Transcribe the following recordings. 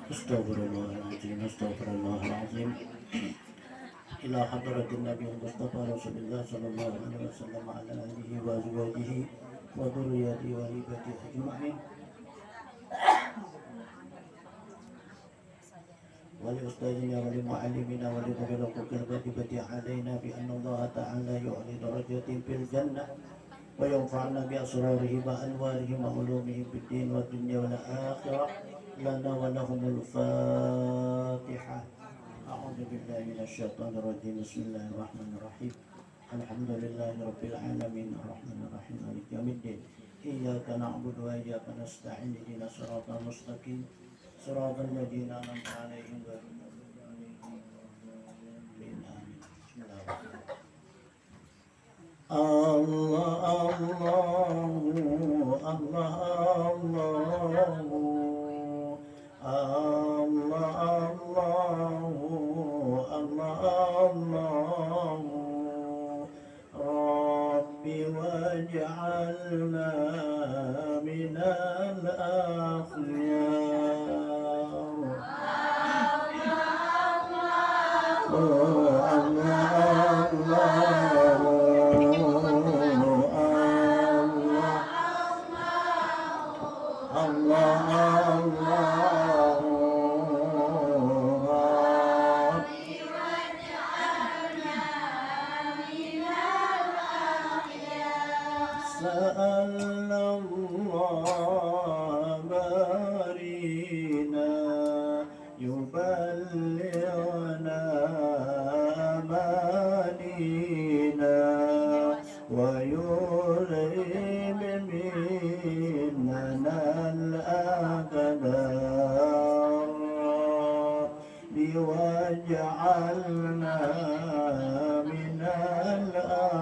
Astaghfirullahaladzim, astaghfirullahaladzim. Ila hadratin Nabi Mustafa Rasulullah sallallahu alaihi wasallam ala alihi wa azwajihi wa dhurriyyatihi wa ibadihi ajma'in. Wa li ustadzina wa li muallimina wa li mughallaqil batibati alaina bi anna Allah ta'ala yu'li darajatin fil jannah wa yanfa'na bi asrarihi wa anwarihi wa ulumihi fid din wa dunya wal akhirah. Lana wa lahumul Fatihah. A'udzu billahi minasyaitonir rajim. Bismillahirrahmanirrahim. Alhamdulillahi rabbil alamin arrahmanir rahim maliki yaumiddin. Iyyaka na'budu wa iyyaka nasta'in ihdinas siratal mustaqim siratal ladzina an'amta 'alaihim ghairil maghdubi 'alaihim waladdallin. Amin. Bismillahirrahmanirrahim. Allah Allahu Allah Allahu Allah Allahu Allah Allahu Rabbi waj'alna minal akhyar. Allah وجعلنا من الأخيار.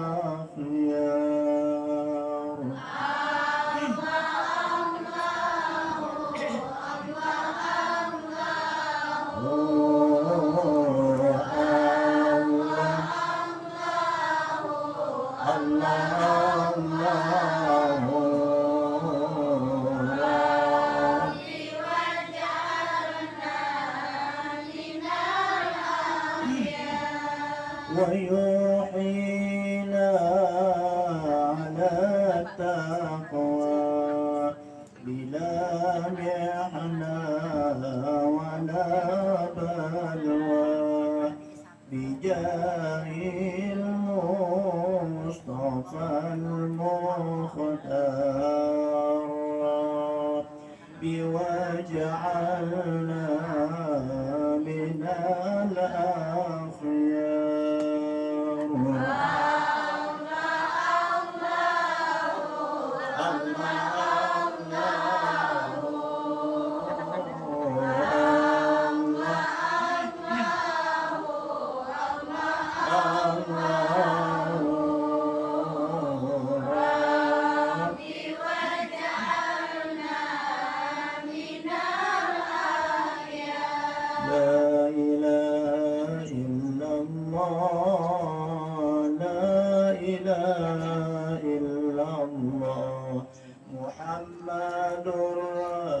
ويوحينا على التقوى بلا محنة ولا بلوى بجاه المصطفى المختار بوجعلنا من الأخيار.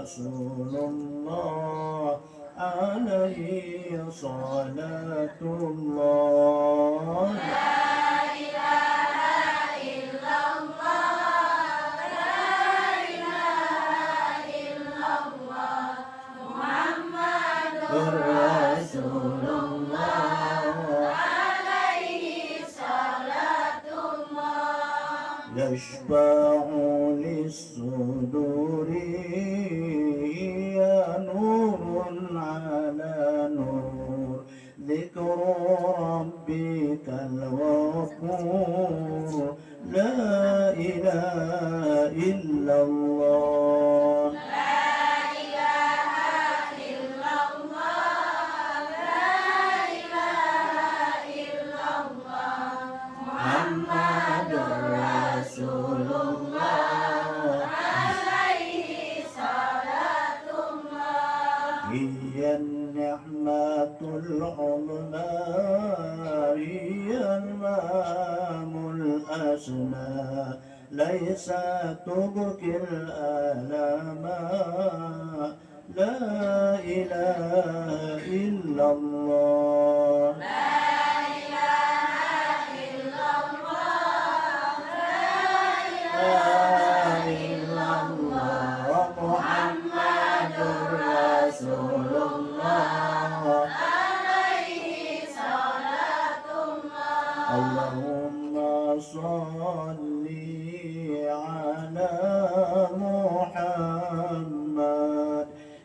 Rasulullah alaihi salatullah. La ilaha illallah, la ilaha illallah, Muhammadur Rasulullah alaihi salatullah. Yashfa'u lis-suduri على نور ذكر ربك الغفور لا إله إلا الله. لا إله إلا الله، لا إله إلا الله، محمد رسول الله عليه صلاة الله. هي النعمة العظمى، هي المام الأسمى، ليس تبكي الآلام، لا ilaha illallah. Allahumma salli ala Muhammad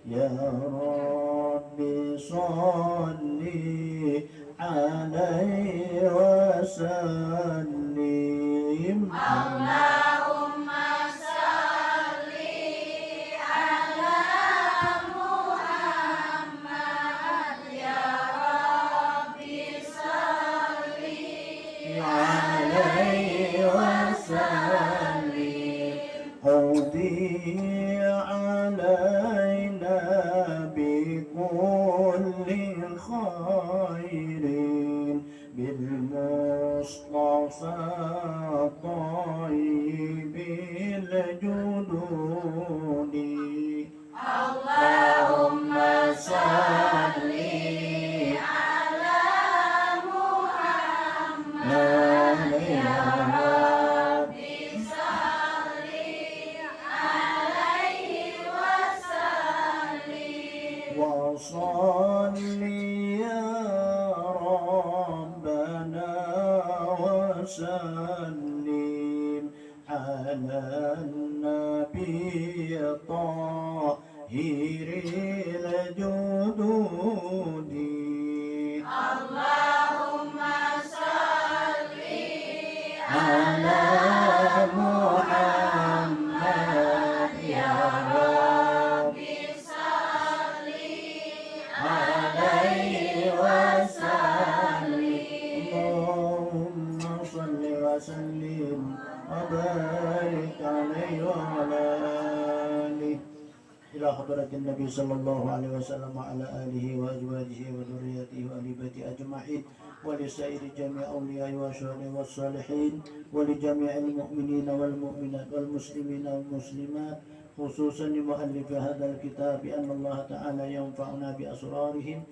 ya Rabbi salli alaihi wa sallim. أودي علينا بكل خير بالمصطفى طيب الجدود. اللهم صل على محمد يا وصلي يا ربنا وسلم على النبي الطاهر الجدود. اللهم صل على محمد يا وسلم وبارك عليه وعلى آله إلى حضرة النبي صلى الله عليه وسلم وعلى آله وأزواجه وذريته وآل بيته أجمعين ولسائر جميع أولياء والشهداء والصالحين ولجميع المؤمنين والمؤمنات والمسلمين والمسلمات خصوصا لمؤلف هذا الكتاب أن الله تعالى ينفعنا بأسرارهم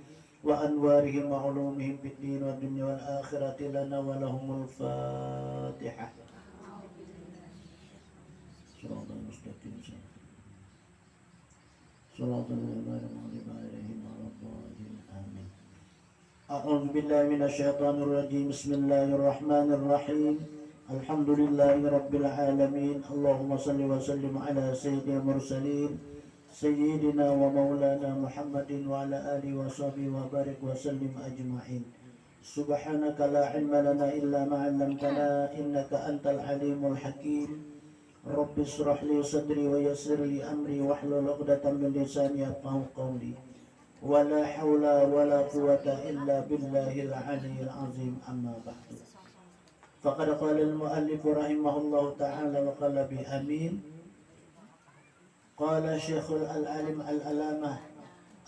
وأنوارهم وعلومهم في الدين والدنيا والآخرة لنا ولهم الفاتحة. صراط المستقيم صراط الذين أنعمت عليهم غير الضالين آمين. أعوذ بالله من الشيطان الرجيم. بسم الله الرحمن الرحيم. الحمد لله رب العالمين. اللهم صل وسلم على سيد المرسلين سيدنا ومولانا محمد وعلى آله وصحبه وبارك وسلم أجمعين. سبحانك لا علم لنا إلا ما علمتنا إنك أنت العليم الحكيم. رب اشرح لي صدري ويسر لي أمري واحلل عقدة من لساني يفقهوا قولي ولا حول ولا قوة إلا بالله العلي العظيم. أما بعد فقد قال المؤلف رحمه الله تعالى وقال بأمين. قال الشيخ العالم العلامة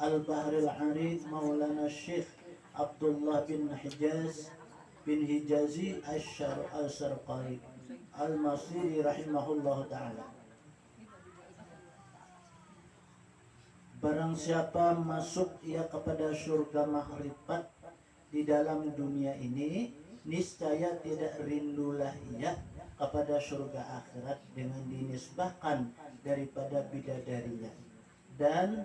البحر العريض مولانا الشيخ عبد الله بن حجازي الشرقاري المصري رحمه الله ta'ala. Barang siapa masuk ia kepada surga makrifat di dalam dunia ini, niscaya tidak rindulah ia kepada surga akhirat dengan dinisbahkan daripada bidadarinya dan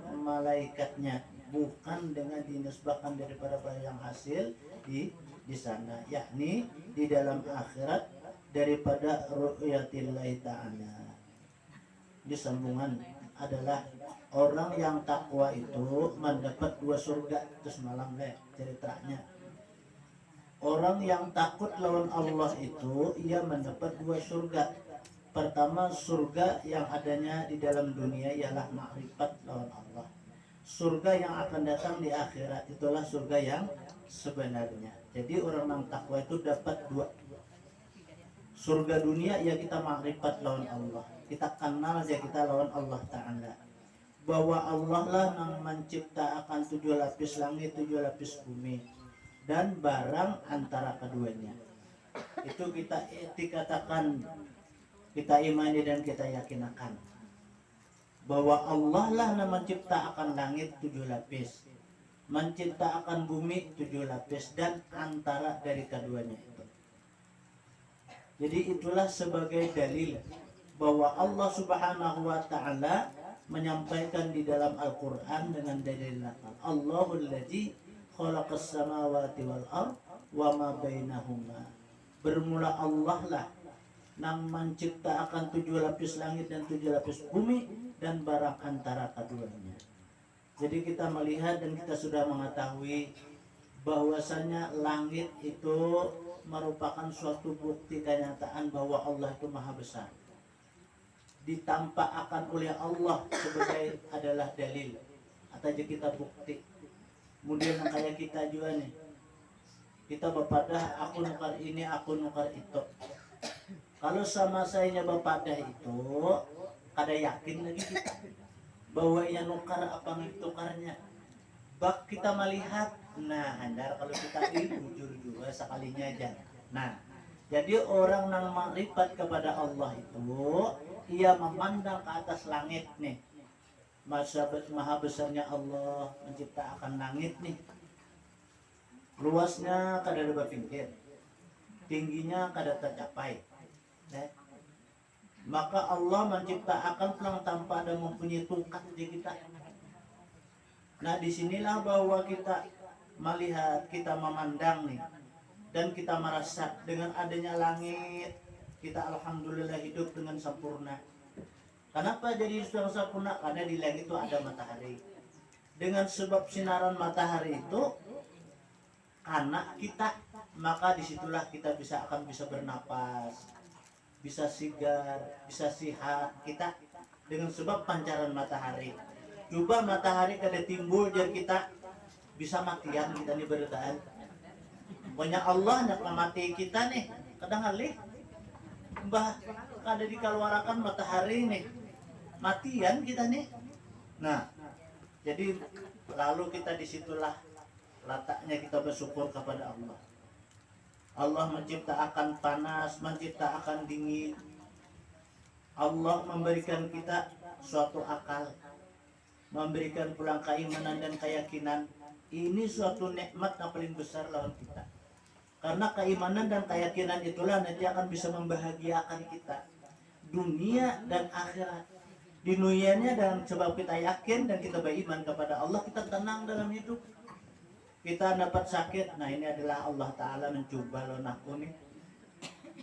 malaikatnya, bukan dengan dinisbahkan daripada yang hasil di sana, yakni di dalam akhirat daripada ru'yatillahi ta'ala. Di sambungan adalah orang yang takwa itu mendapat 2 surga. Terus malam ceritanya. Orang yang takut lawan Allah itu ia mendapat 2 surga. Pertama, surga yang adanya di dalam dunia ialah makrifat lawan Allah. Surga yang akan datang di akhirat itulah surga yang sebenarnya. Jadi orang yang takwa itu dapat 2. Surga dunia ya kita makrifat lawan Allah. Kita kenal ya kita lawan Allah Ta'ala. Bahwa Allah lah yang menciptakan 7 lapis langit, 7 lapis bumi dan barang antara keduanya. Itu kita dikatakan, kita imani dan kita yakinakan. bahwa Allah lah yang menciptakan langit 7 lapis, menciptakan bumi 7 lapis, dan antara dari keduanya itu. Jadi itulah sebagai dalil bahwa Allah Subhanahu wa taala menyampaikan di dalam Al-Qur'an dengan dalil nakal. Allahul ladzi khalaqas samawati wal ard wa ma bainahuma. Bermula Allah lah yang menciptakan 7 lapis langit dan 7 lapis bumi dan barang antara keduanya. Jadi kita melihat dan kita sudah mengetahui bahwasanya langit itu merupakan suatu bukti kenyataan bahwa Allah itu maha besar. Ditampakkan oleh Allah sebagai adalah dalil atau kita bukti. Kemudian kayak kita juga nih, kita berpadah aku nukar ini, aku nukar itu. Kalau sama saya berpadah itu, kada yakin lagi kita bahwa ia nukar apa tukarnya. Bak kita melihat, nah andar kalau kita jujur juga sekalinya aja. Nah, jadi orang yang makrifat kepada Allah itu, ia memandang ke atas langit nih. Maha besarnya Allah menciptakan langit nih. Luasnya kada ada berpikir, tingginya kada tercapai. Maka Allah menciptakan pelang tanpa ada mempunyai tungkat di kita. Nah disinilah bahwa kita melihat, kita memandang nih, dan kita merasa dengan adanya langit, kita alhamdulillah hidup dengan sempurna. Kenapa jadi sudah sempurna? Karena di langit itu ada matahari. Dengan sebab sinaran matahari itu anak kita, maka disitulah kita akan bisa bernapas, bisa sigar, bisa sihat kita dengan sebab pancaran matahari. Coba matahari kada timbul jadi kita bisa matian kita nih bertahan. Banyak Allah nak mati kita nih kadang kali bah kada dikeluarkan matahari nih matian kita nih. Nah jadi lalu kita disitulah letaknya kita bersyukur kepada Allah. Allah menciptakan panas, menciptakan dingin. Allah memberikan kita suatu akal, memberikan pulang keimanan dan keyakinan. Ini suatu nikmat yang paling besar lawan kita. Karena keimanan dan keyakinan itulah nanti akan bisa membahagiakan kita dunia dan akhirat. Di dunianya dan sebab kita yakin dan kita beriman kepada Allah, kita tenang dalam hidup. Kita dapat sakit, nah ini adalah Allah Ta'ala mencoba lawan aku nih.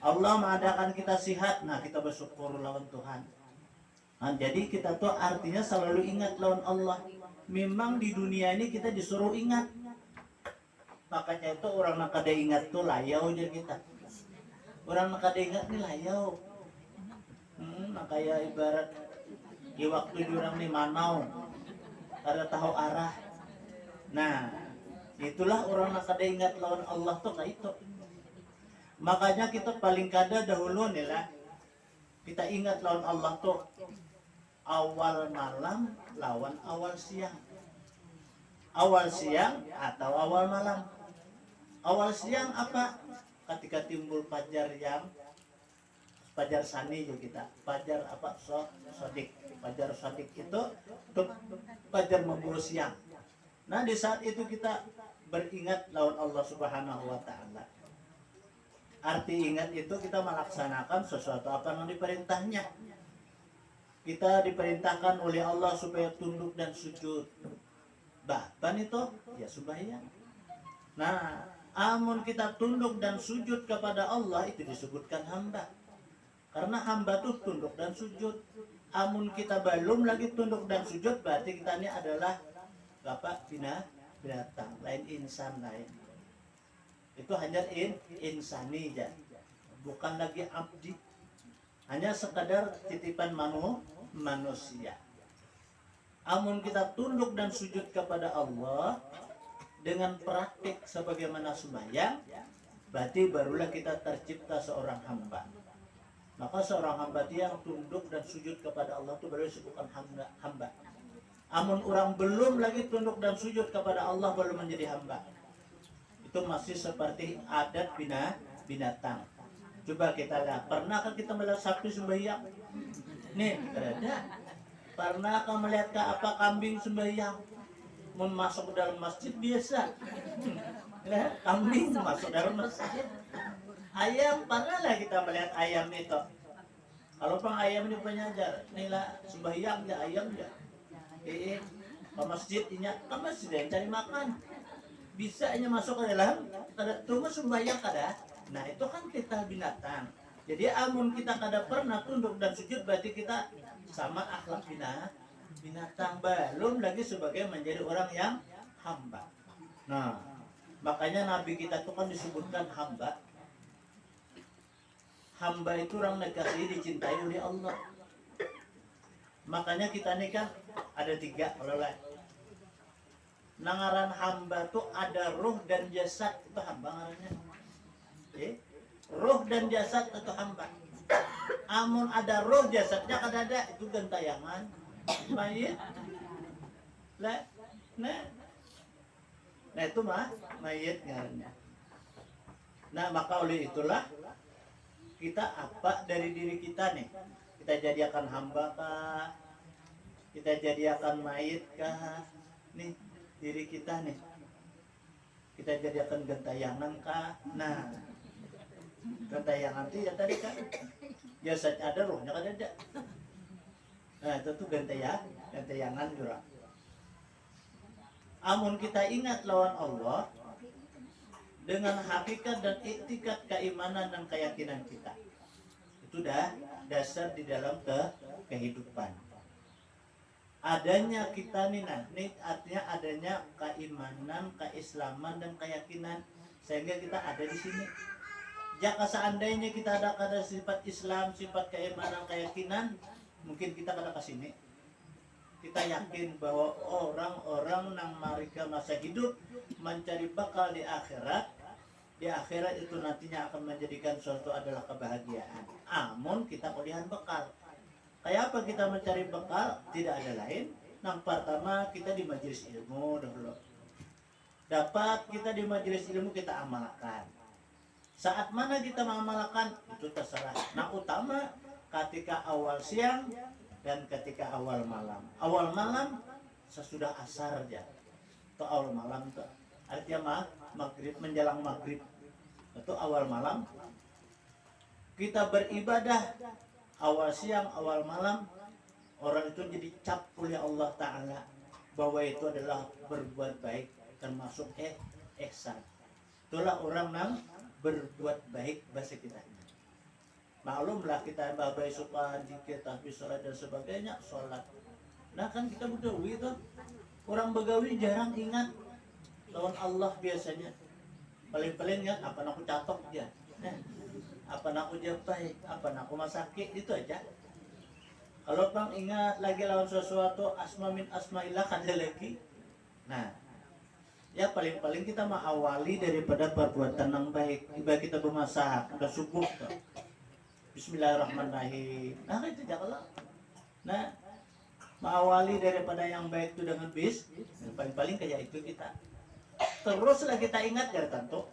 Allah mengadakan kita sihat, nah kita bersyukur lawan Tuhan. Nah, jadi kita tuh artinya selalu ingat lawan Allah. Memang di dunia ini kita disuruh ingat. Makanya itu orang yang kada ingat tuh layau aja kita. Orang yang kada ingat nih layau. Kayak ibarat di waktu jurang nih manau, kada tahu arah. Nah, itulah orang yang kada ingat lawan Allah tuh kayak itu. Makanya kita paling kada dahulu nih lah, kita ingat lawan Allah tuh awal malam lawan awal siang. Awal siang atau awal malam. Awal siang apa? Ketika timbul fajar yang fajar sani juga kita. Fajar apa? Sodik. Fajar sodik itu fajar memburu siang. Nah di saat itu kita beringat lawan Allah Subhanahu wa Ta'ala. Arti ingat itu kita melaksanakan sesuatu apa yang diperintahnya. Kita diperintahkan oleh Allah supaya tunduk dan sujud. Bahkan itu ya sembahyang. Nah, amun kita tunduk dan sujud kepada Allah itu disebutkan hamba. Karena hamba itu tunduk dan sujud. Amun kita belum lagi tunduk dan sujud, berarti kita ini adalah bapak binatang, lain insan lain. Itu hanya insani ya, bukan lagi abdi. Hanya sekadar titipan manusia. Amun kita tunduk dan sujud kepada Allah dengan praktik sebagaimana sembahyang, berarti barulah kita tercipta seorang hamba. Maka seorang hamba yang tunduk dan sujud kepada Allah itu baru disebutkan hamba. Amun orang belum lagi tunduk dan sujud kepada Allah, belum menjadi hamba. Itu masih seperti adat binatang. Coba kita lihat, pernahkah kita melihat sapi sembahyang? Nih, ada. Pernah kamu melihat ke apa kambing sembahyang masuk ke dalam masjid biasa? Ya, kambing masuk dalam masjid. Ayam pernah lah kita melihat ayam itu. Kalau pang ayam ini penyajar, inilah sembahyang ya ayam ya. Ke masjid ke masjid yang cari makan. Bisa masuk ke dalam, tunggu sembahyang kada. Nah itu kan kita binatang. Jadi amun kita kada pernah tunduk dan sujud berarti kita sama akhlak binatang, belum lagi sebagai menjadi orang yang hamba. Nah, makanya Nabi kita itu kan disebutkan hamba. Hamba itu orang negasi dicintai oleh Allah. Makanya kita ini kan ada 3 kalau lain. Nangaran hamba tuh ada ruh dan jasad, itu hamba ngarannya. Ruh dan jasad itu hamba. Amun ada ruh jasadnya kada ada, itu gentayangan mayit. Nah itu mah mayit ngarannya. Nah maka oleh itulah kita apa dari diri kita nih? Kita jadikan hamba kah? Kita jadikan mayit kah? Nih diri kita nih. Kita jadikan gentayangan kah? Nah gentayangan itu ya tadi kan jasadnya ada, rohnya kan ada. Nah itu tuh gentayangan juga. Amun kita ingat lawan Allah dengan hakikat dan iktikat keimanan dan keyakinan kita, itu dah dasar di dalam kehidupan. Adanya kita nih, artinya adanya keimanan, keislaman dan keyakinan, sehingga kita ada di sini. Jika seandainya kita ada sifat Islam, sifat keimanan, keyakinan, mungkin kita kada ke sini. Kita yakin bahwa orang-orang yang mereka masa hidup mencari bakal di akhirat itu nantinya akan menjadikan suatu adalah kebahagiaan. Amun kita kuliah bekal. Kayak apa kita mencari bekal? Tidak ada lain. Yang pertama kita di majelis ilmu dahulu. Dapat kita di majelis ilmu kita amalkan. Saat mana kita mengamalkan itu terserah. Nah utama ketika awal siang dan ketika awal malam. Awal malam sesudah asar aja. Itu awal malam tuh. Artinya maghrib menjelang maghrib. Itu awal malam. Kita beribadah awal siang, awal malam. Orang itu jadi cap oleh Allah Ta'ala bahwa itu adalah berbuat baik, termasuk ihsan. Itulah orang yang berbuat baik bahasa kita. Maklumlah kita babai suka zikir, tahbis, sholat dan sebagainya, sholat. Nah kan kita begawi itu, orang begawi jarang ingat lawan Allah biasanya. Paling-paling ingat apa nak aku catok dia, apa nak aku japai, apa nak aku masakit, itu aja. Kalau pang ingat lagi lawan sesuatu asma min asma'illah ada lagi. Nah ya paling-paling kita mengawali daripada perbuatan yang baik. Ibarat kita bermasak, udah subuh tuh. Bismillahirrahmanirrahim. Nah itu janganlah. Nah mengawali daripada yang baik itu dengan paling-paling kayak itu kita. Teruslah kita ingat dari tanto.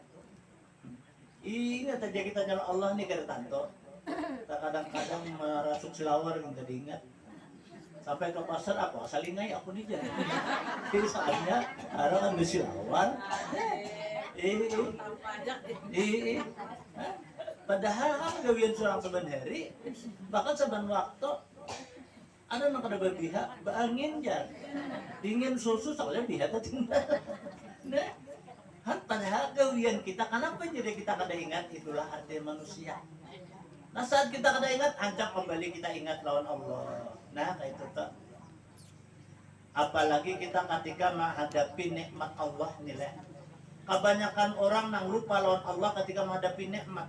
Ingat aja kita nyala Allah nih dari tanto. Kadang-kadang merasuk silawar kita diingat. Sampai ke pasar aku asal ingai aku nih jadi. Jadi saatnya orang ambil silawar. Padahal kan gawian seorang seban hari, bahkan seban waktu ada yang kada berpihak, beangin jar, dingin susu soalnya pihak tinggal. Nah, kan padahal gawian kita, kenapa jadi kita kada ingat? Itulah arti manusia. Nah saat kita kada ingat, ancak kembali kita ingat lawan Allah. Nah kayak itu tuh. Apalagi kita ketika menghadapi nikmat Allah nilai. Kebanyakan orang yang lupa lawan Allah ketika menghadapi nikmat.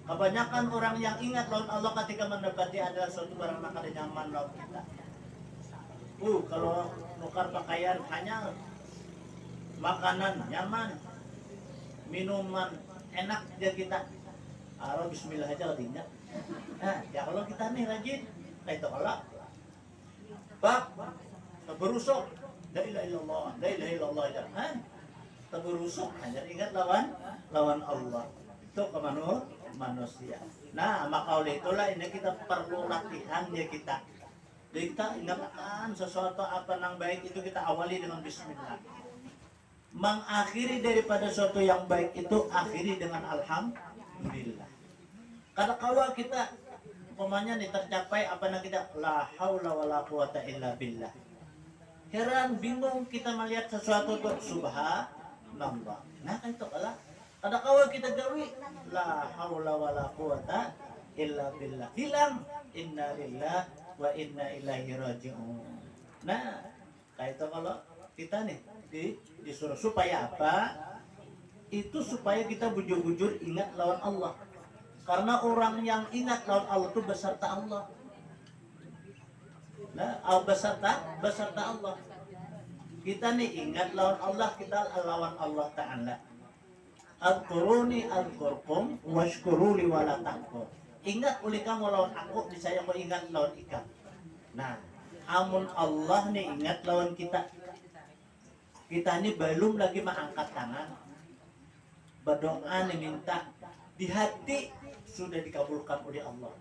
Kebanyakan orang yang ingat lawan Allah ketika mendapati adalah suatu barang yang kada nyaman lawan kita. Kalau nukar pakaian hanya makanan nyaman, minuman enak dia kita. Bismillah aja ingat. Nah, ya kalau kita nih rajin, kayak itu kalau berusuk, la ilaha illallah, la ilaha illallah jangan. Berusuk hanya ingat lawan Allah. Itu ke manusia. Nah, maka oleh itulah ini kita perlu latihan ya kita. Kita ingatkan sesuatu apa yang baik itu kita awali dengan bismillah. Mengakhiri daripada sesuatu yang baik itu akhiri dengan alhamdulillah. Karena kalau kita umpamanya nih tercapai apa yang kita la haula wala quwata illa billah. Heran bingung kita melihat sesuatu tuh subhanallah. Nah kan itu adalah kada kalau kita gawi la haula wala quwata illa billah. Hilang inna lillah wa inna ilaihi raji'un. Nah, kayak itu kalau kita nih disuruh supaya apa? Itu supaya kita bujur-bujur ingat lawan Allah. Karena orang yang ingat lawan Allah itu beserta Allah. Nah, beserta Allah. Kita nih ingat lawan Allah, kita lawan Allah Ta'ala. Al-Quruni al-Qurkum washkuruli wala takfur. Ingat uli kamu lawan aku, saya mau ingat lawan ikan. Nah, amun Allah nih ingat lawan kita. Kita ini belum lagi mengangkat tangan. Berdoa nih minta. Di hati sudah dikabulkan oleh Allah.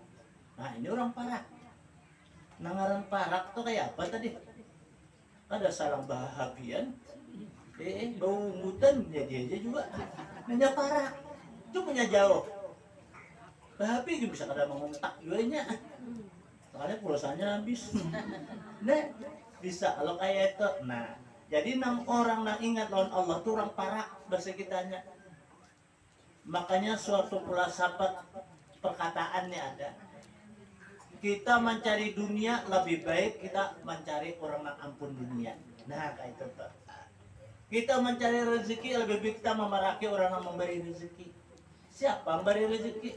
Nah, ini orang parak. Nangaran parak tuh kayak apa tadi? Ada salam bahagian. Bau mutan jadi aja juga. Nanya parak. Itu punya jauh. Tapi bisa kada mengontak juga nya. Soalnya pulsanya habis. Nah, bisa kalau kayak itu. Nah, jadi 6 orang yang ingat lawan Allah tuh orang parak bersekitarnya. Makanya suatu pula sahabat perkataannya ada. Kita mencari dunia lebih baik kita mencari orang yang ampun dunia. Nah, kayak itu tuh. Kita mencari rezeki lebih baik kita memaraki orang yang memberi rezeki. Siapa yang memberi rezeki?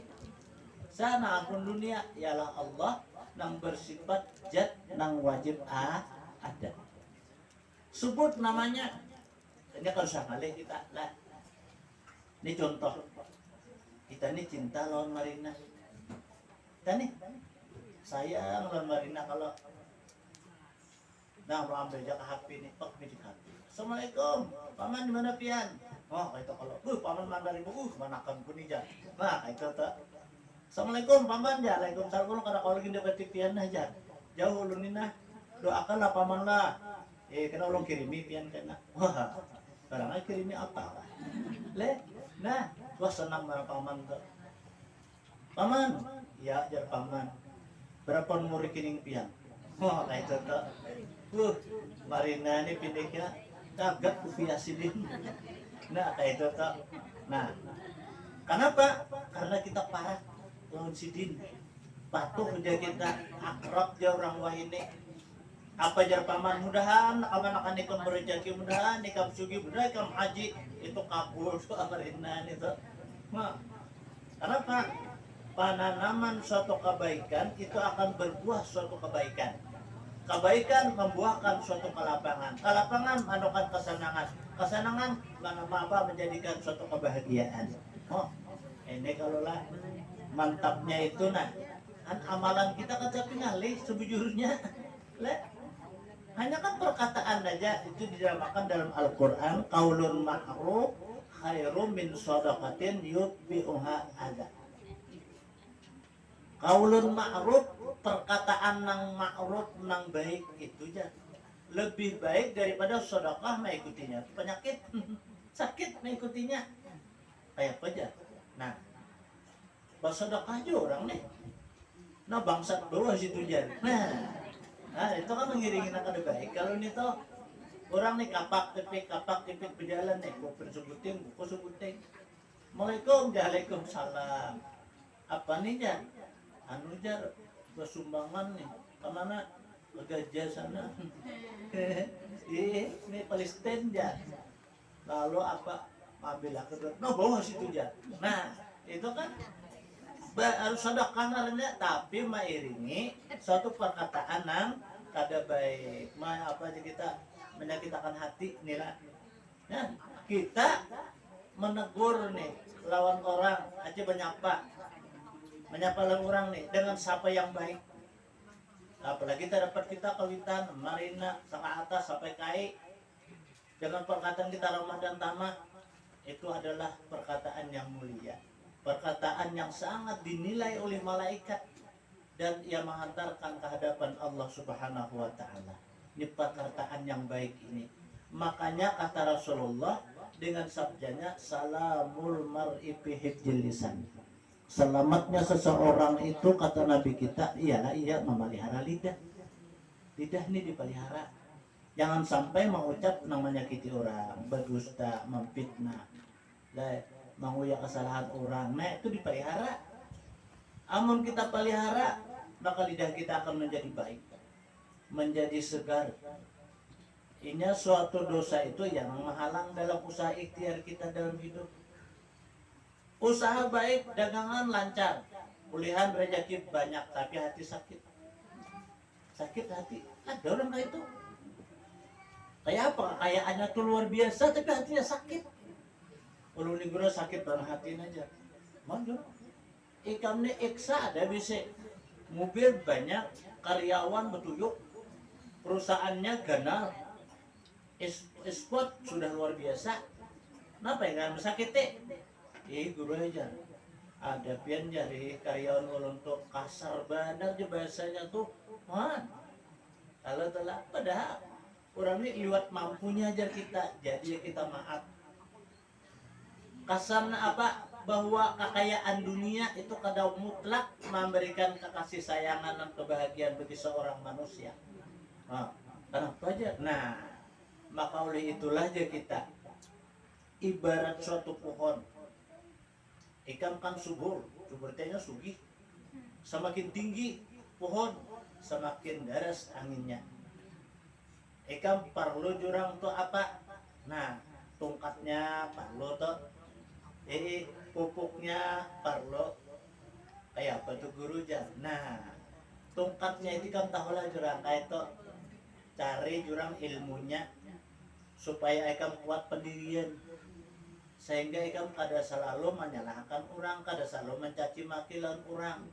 Sana ampun dunia ialah Allah yang bersifat zat yang wajib ada. Sebut namanya. Ini kalau sekali kita lah. Ini contoh. Kita ini cinta lawan Marina. Kita nih sayang lawan Marina kalau nah mau ambil jaga HP nih, pak di HP. Assalamualaikum, paman di mana pian? Oh itu kalau, paman mandari mana kamu nih jan. Nah itu tuh. Assalamualaikum paman ya, waalaikumsalam. Kalau lagi dapat pian aja, jauh ulun nina, doakanlah paman lah. Kena ulun kirimi pian kena. Wah, sekarang kirimi apa lah? Nah, wah senang mana paman tuh. Paman, ya jar paman. Berapa umur rekening pian? Wah kayak itu tuh. Marina ini pindahnya kaget via sidin. Nah kayak itu tuh. Nah, kenapa? Karena kita parah lawan sidin. Patuh aja kita akrab dia orang wah ini. Apa jar paman mudahan kaman akan ikam berjaki mudahan ikam sugi mudahan ikam haji itu kabul tuh Marina itu. Nah, kenapa? Penanaman suatu kebaikan itu akan berbuah suatu kebaikan. Kebaikan membuahkan suatu kelapangan. Kelapangan menemukan kesenangan. Kesenangan menjadikan suatu kebahagiaan. Oh, ini kalau lah mantapnya itu nah. Amalan kita kan tapi ngalih sebujurnya. Hanya kan perkataan aja itu dinamakan dalam Al-Qur'an qaulun ma'ruf khairum min shadaqatin yutbi'uha adza. Qaulun ma'ruf, perkataan nang ma'ruf nang baik itu aja lebih baik daripada sedekah mengikutinya. Penyakit sakit mengikutinya. Kayak apa aja. Nah, bersedekah aja orang nih. Nah, bangsat bawah situ aja. Nah, itu kan mengiringi nak ada baik. Kalau ini tuh orang nih kapak tipik berjalan nih, gua sebutin. Assalamualaikum, waalaikumsalam. Apa nih jar? Anu jar bersumbangan nih kemana ke Gajah sana. Ini Palestina jar. Lalu apa ambil aku no bawah situ jar. Nah itu kan harus sedekah namanya, tapi mengiringi suatu perkataan yang kada baik. Apa aja kita menyakitkan hati nila. Nah, kita menegur nih lawan orang aja menyapa lawan orang nih dengan sapa yang baik. Apalagi kita kawitan Marina sama atas sampai kai dengan perkataan kita ramah dan tamah, itu adalah perkataan yang mulia, perkataan yang sangat dinilai oleh malaikat dan ia menghantarkan ke hadapan Allah Subhanahu wa taala. Ini perkataan yang baik ini. Makanya kata Rasulullah dengan sabdanya salamul mar'i fi hifdzil lisan. Selamatnya seseorang itu kata Nabi kita ialah ia memelihara lidah. Lidah ini dipelihara. Jangan sampai mengucap namanya kiti orang, berdusta, memfitnah, menguyak kesalahan orang. Nah itu dipelihara. Amun kita pelihara, maka lidah kita akan menjadi baik, menjadi segar. Ini suatu dosa itu yang menghalang dalam usaha ikhtiar kita dalam hidup. Usaha baik, dagangan lancar, pulihan rezeki banyak, tapi hati sakit. Sakit hati, ada orang kayak itu. Kayak apa? Kekayaannya tuh luar biasa, tapi hatinya sakit. Ulu ligura sakit dalam hati aja. Mana? Ikamnya iksa ada bisa. Mobil banyak, karyawan betuyuk, perusahaannya ganal, spot sudah luar biasa. Kenapa ya nggak sakit teh? Guru aja. Ada pian jari karyawan untuk kasar benar aja bahasanya tuh, man. Kalau telah padahal orang ini liwat mampunya aja kita, jadi kita maaf. Kasarnya apa? Bahwa kekayaan dunia itu kadang mutlak memberikan kasih sayangan dan kebahagiaan bagi seorang manusia. Nah, kenapa aja? Nah, maka oleh itulah aja kita ibarat suatu pohon. Ikan kan subur, suburnya sugih. Semakin tinggi pohon, semakin deras anginnya. Ikan perlu jurang tuh apa? Nah, tongkatnya perlu tuh. Pupuknya perlu kayak apa tuh guru jan. Nah, tongkatnya itu kan tahulah jurang kayak itu cari jurang ilmunya supaya ikan kuat pendirian, sehingga ikan kada selalu menyalahkan orang, kada selalu mencaci maki lan orang.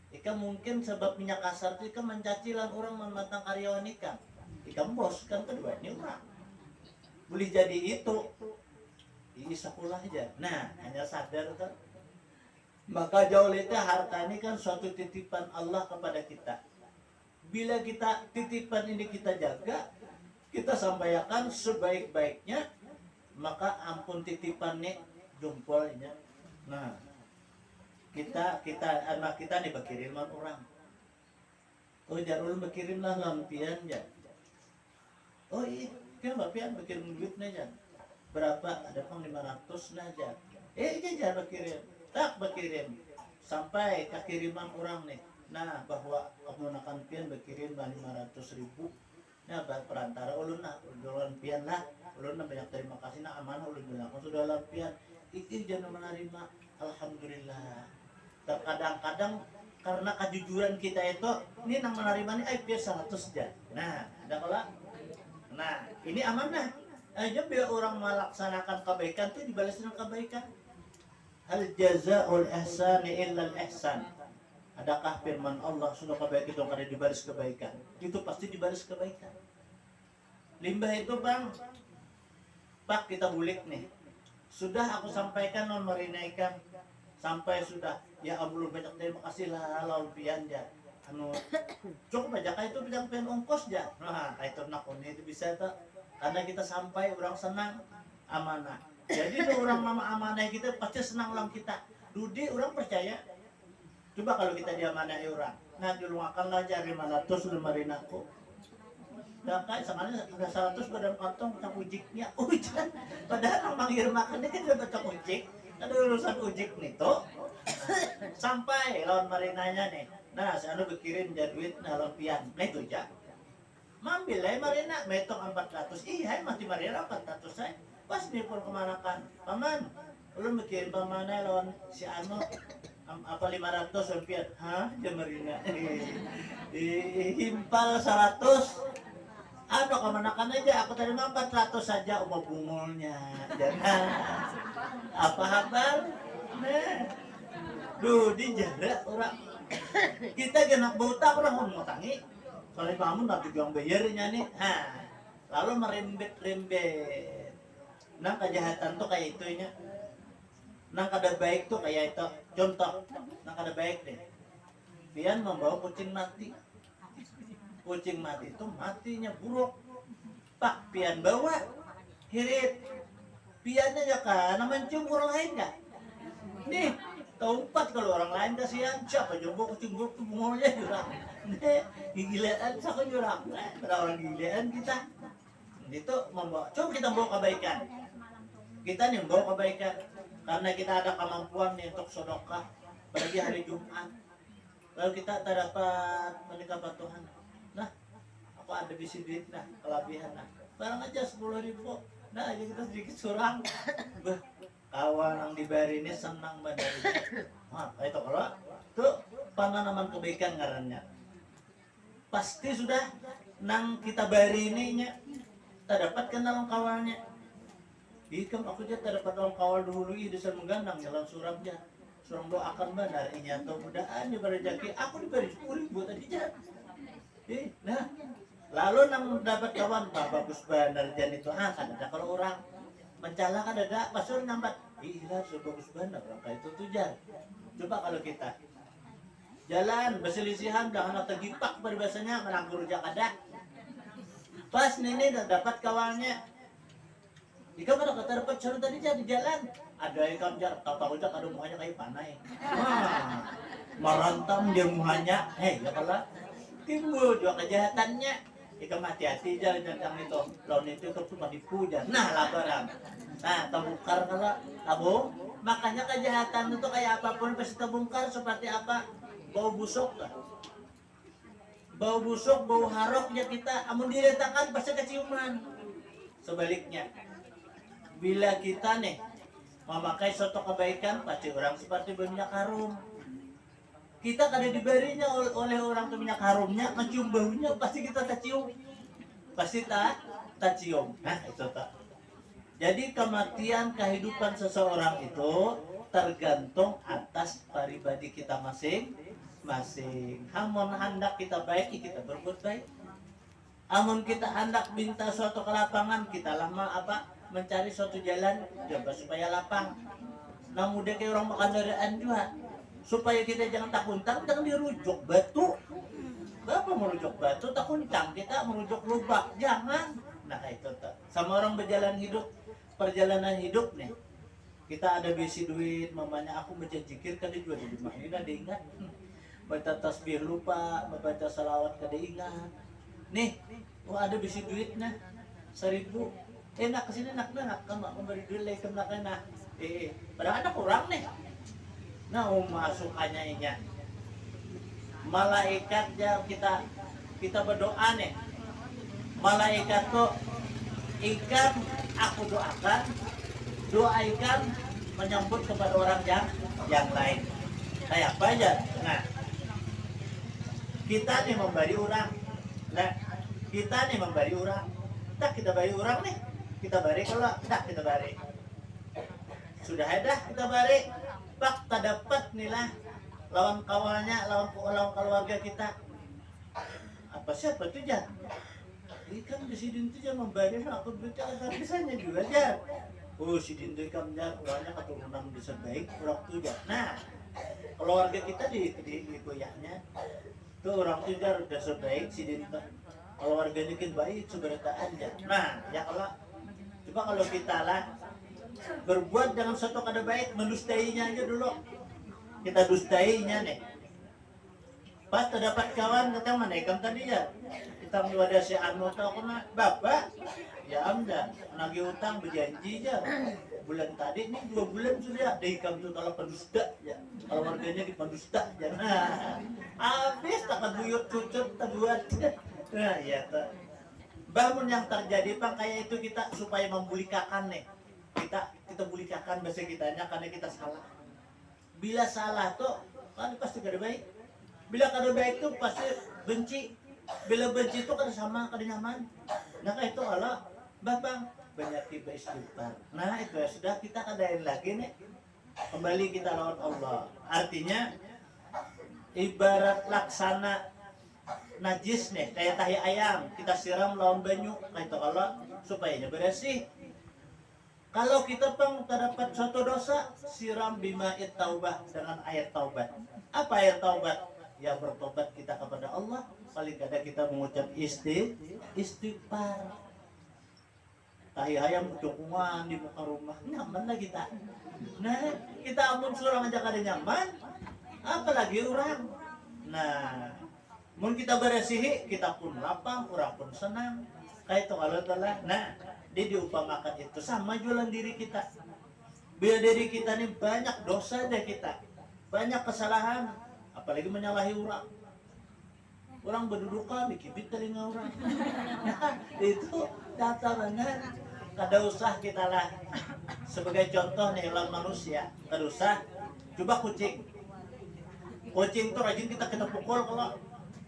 Ikan mungkin sebab minyak kasar itu ikan mencaci lan orang mematang karyawan ikan bos kan kedua ini orang boleh jadi itu isakulah aja. Nah, hanya sadar kan. Maka jauh itu harta ini kan suatu titipan Allah kepada kita. Bila kita titipan ini kita jaga, kita sampaikan sebaik-baiknya, maka ampun titipannya jempolnya. Nah, kita anak kita nih berkiriman orang. Oh jarul berkirimlah lampian ya. Oh iya, kan bapian berkirim duitnya ya. Berapa? Ada pang 500 lah aja. Jangan berkirim. Tak berkirim. Sampai ke kiriman orang nih. Nah, bahwa menggunakan pian berkirim 500.000. Nah, perantara ulun nah, ulun pian lah. Ulun banyak terima kasih nah amanah ulun bilang sudah lampian. Itu jangan menerima. Alhamdulillah. Terkadang-kadang karena kejujuran kita itu, ini nang menerima ini pian 100 aja. Nah, ada kalau. Nah, ini amanah. Aja bila orang melaksanakan kebaikan itu dibalas dengan kebaikan. Hal jazaa'ul ihsani illal ihsan. Adakah firman Allah sudah kebaikan itu kada dibalas kebaikan? Itu pasti dibalas kebaikan. Limbah itu bang, pak kita bulik nih. Sudah aku sampaikan non marinaikan sampai sudah. Ya Allah banyak terima kasih lah lampian ya. Cukup aja kayak itu bilang pian ongkos ya. Nah, itu nak ini itu bisa tak. Karena kita sampai orang senang amanah. Jadi orang mama amanah kita pasti senang ulang kita. Dudi orang percaya. Coba kalau kita diamanahi orang. Nah diluangkanlah jari 500 lemarin aku. Dan kayak sebenarnya ada 100 badan kantong tak ujiknya. Ujian. Padahal manggil makannya kan udah tak ujik. Ada urusan ujik nih tuh. Sampai lawan marinanya nih. Nah saya berkirim jadwit nah lampian. Nah itu aja. Mambil lah marina, metong 400. Iya, mati marina 400 saya. Pas nih pun kemanakan. Paman, lu mikirin pamannya lawan si Ano apa 500 rupiah. Hah? Dia marina. Himpal 100. Ano kemanakan aja, aku terima 400 saja umah bungulnya. Jangan. Apa kabar? Nah. Duh, di jarak orang. Kita genak buta orang mau ngutangi. Kalau kamu tak juga bayarnya nih, lalu merembet. Nah kejahatan tuh kayak itunya. Nah kada baik tuh kayak itu. Contoh, nah kada baik deh. pian membawa kucing mati. Kucing mati itu matinya buruk. Pak pian bawa hirit. Piannya ya kan mencium orang lain nggak? Nih, tempat kalau orang lain kasihan siapa jumbo kucing buruk tuh bungolnya jurang. Nih, gigilaan siapa jurang? Ada orang gigilaan kita. Itu membawa. Coba kita bawa kebaikan. Kita nih membawa kebaikan karena kita ada kemampuan nih untuk sedekah apalagi hari Jumat. Lalu kita tak dapat menikah Tuhan. Nah, apa ada bisi duit nah kelebihan nah. Barang aja 10.000. Nah, aja kita sedikit surang. Bah, kawan yang diberi ini senang badarinya. Nah, itu kalau itu penanaman kebaikan ngarannya. Pasti sudah nang kita bari ininya tak dapatkan dalam kawalnya. Ikam aku aja tak dapat dalam kawal dulu ini saya menggandang dalam suramnya. Surang doakan benar ini atau mudaan diberi rezeki. Aku diberi 10.000 tadi jan. Nah, lalu nang dapat kawan bagus benar jan itu kan ada kalau orang mencala kan ada pasur nambat. Iya, bagus benar orang kayak itu tuh jan. Coba kalau kita jalan berselisihan dengan tergipak berbahasanya menanggur rujak ada. Pas ini dapat kawannya. Jika pada kata dapat cara tadi jadi jalan, ada ikan jar, tahu jak ada muanya kayak panai. Merantam dia muanya, ya kalau timbul juga kejahatannya. Ikan hati-hati jalan tentang itu, lawan itu cuma dipuja. Nah laporan, nah terbongkar kalau tabung, makanya kejahatan itu kayak apapun pasti terbongkar seperti apa, bau busuk lah. Bau busuk, bau haroknya kita, amun diletakkan pasti keciuman. Sebaliknya, bila kita nih memakai suatu kebaikan, pasti orang seperti minyak harum. Kita kada diberinya oleh orang tuh minyak harumnya, mencium baunya, pasti kita tercium. Pasti tak cium. Nah itu tak. Jadi kematian kehidupan seseorang itu tergantung atas pribadi kita masing-masing. Amun hendak kita baik, kita berbuat baik. Amun kita hendak minta suatu kelapangan, kita lama apa mencari suatu jalan coba supaya lapang. Nah mudah kayak orang makan daraan juga. Supaya kita jangan tak kuntang, jangan dirujuk batu. Bapak merujuk batu, tak kuntang, kita merujuk lubak, jangan. Nah itu tak. Sama orang berjalan hidup, perjalanan hidup nih. Kita ada bisi duit, mamanya aku baca zikir kada juga di rumah ini kada ingat. Baca tasbih lupa, membaca salawat kada ingat. Nih, ada bisi duit nah 1.000. Nak kesini nak kamu aku beri duit lagi nak nah. Padahal ada kurang nih. Nah, masukannya ini. Malaikat ya kita berdoa nih. Malaikat tuh ikan aku doakan, doa ikan menyambut kepada orang yang lain. Kayak apa aja? Nah, kita nih memberi orang. Nah, kita nih memberi orang. Tak kita beri orang nih. Kita beri kalau tak kita beri. Sudah ada kita beri. Pak tak dapat nih lah lawan kawannya, lawan keluarga kita. Apa siapa tuh Jan? Ikan di sini tuh Jan memberi aku berita ada bisanya juga Jan. Oh si Dintu ikan Jan, orangnya keturunan bisa baik orang tuh Jan. Nah keluarga kita di goyahnya tuh orang tuh Jan udah sebaik si Dintu. Keluarganya kan baik seberataan Jan. Nah ya coba kalau kita lah berbuat dengan suatu kada baik, mendustainya aja dulu. Kita dustainya nih. Pas terdapat kawan kata mana ikan tadi ya. Kita ada si Anu tau kena bapak. Ya amda, nagih utang berjanji aja. Bulan tadi nih 2 bulan sudah dihikam tuh kalau pendusta ya. Kalau warganya di pendusta ya. Nah, habis tak buyut cucut tak buat. Nah, ya tak. Bangun yang terjadi Pak kayak itu kita supaya membulikakan nih. Kita bulikakan bahasa kitanya karena kita salah. Bila salah tuh kan pasti kada baik. Bila kada baik tuh pasti benci. Bila benci tuh kada sama, kada nyaman. Nah kayak itu Allah Bapak banyak tiba istighfar. Nah itu ya sudah kita kadain lagi nih. Kembali kita lawan Allah. Artinya ibarat laksana najis nih kayak tahi ayam kita siram lawan banyu kayak itu Allah supaya bersih. Kalau kita pun terdapat suatu dosa, siram bima'it taubah dengan air taubat. Apa air taubat? Ya bertobat kita kepada Allah, paling kada kita mengucap istighfar. Tahi ayam cekungan di muka rumah, nyaman lah kita. Nah, kita amun surang aja kada nyaman, apalagi orang. Nah, mun kita beresihi, kita pun lapang, orang pun senang. Kayak itu kalau telah. Nah, dia diupamakan itu sama jualan diri kita. Biar diri kita ini banyak dosa deh kita, banyak kesalahan, apalagi menyalahi orang. Orang berdudukan dikibit telinga orang. Nah, itu datarannya kada usah kita lah. Sebagai contoh nih lawan manusia, kada usah. Coba kucing. Kucing tuh rajin kita pukul, kalau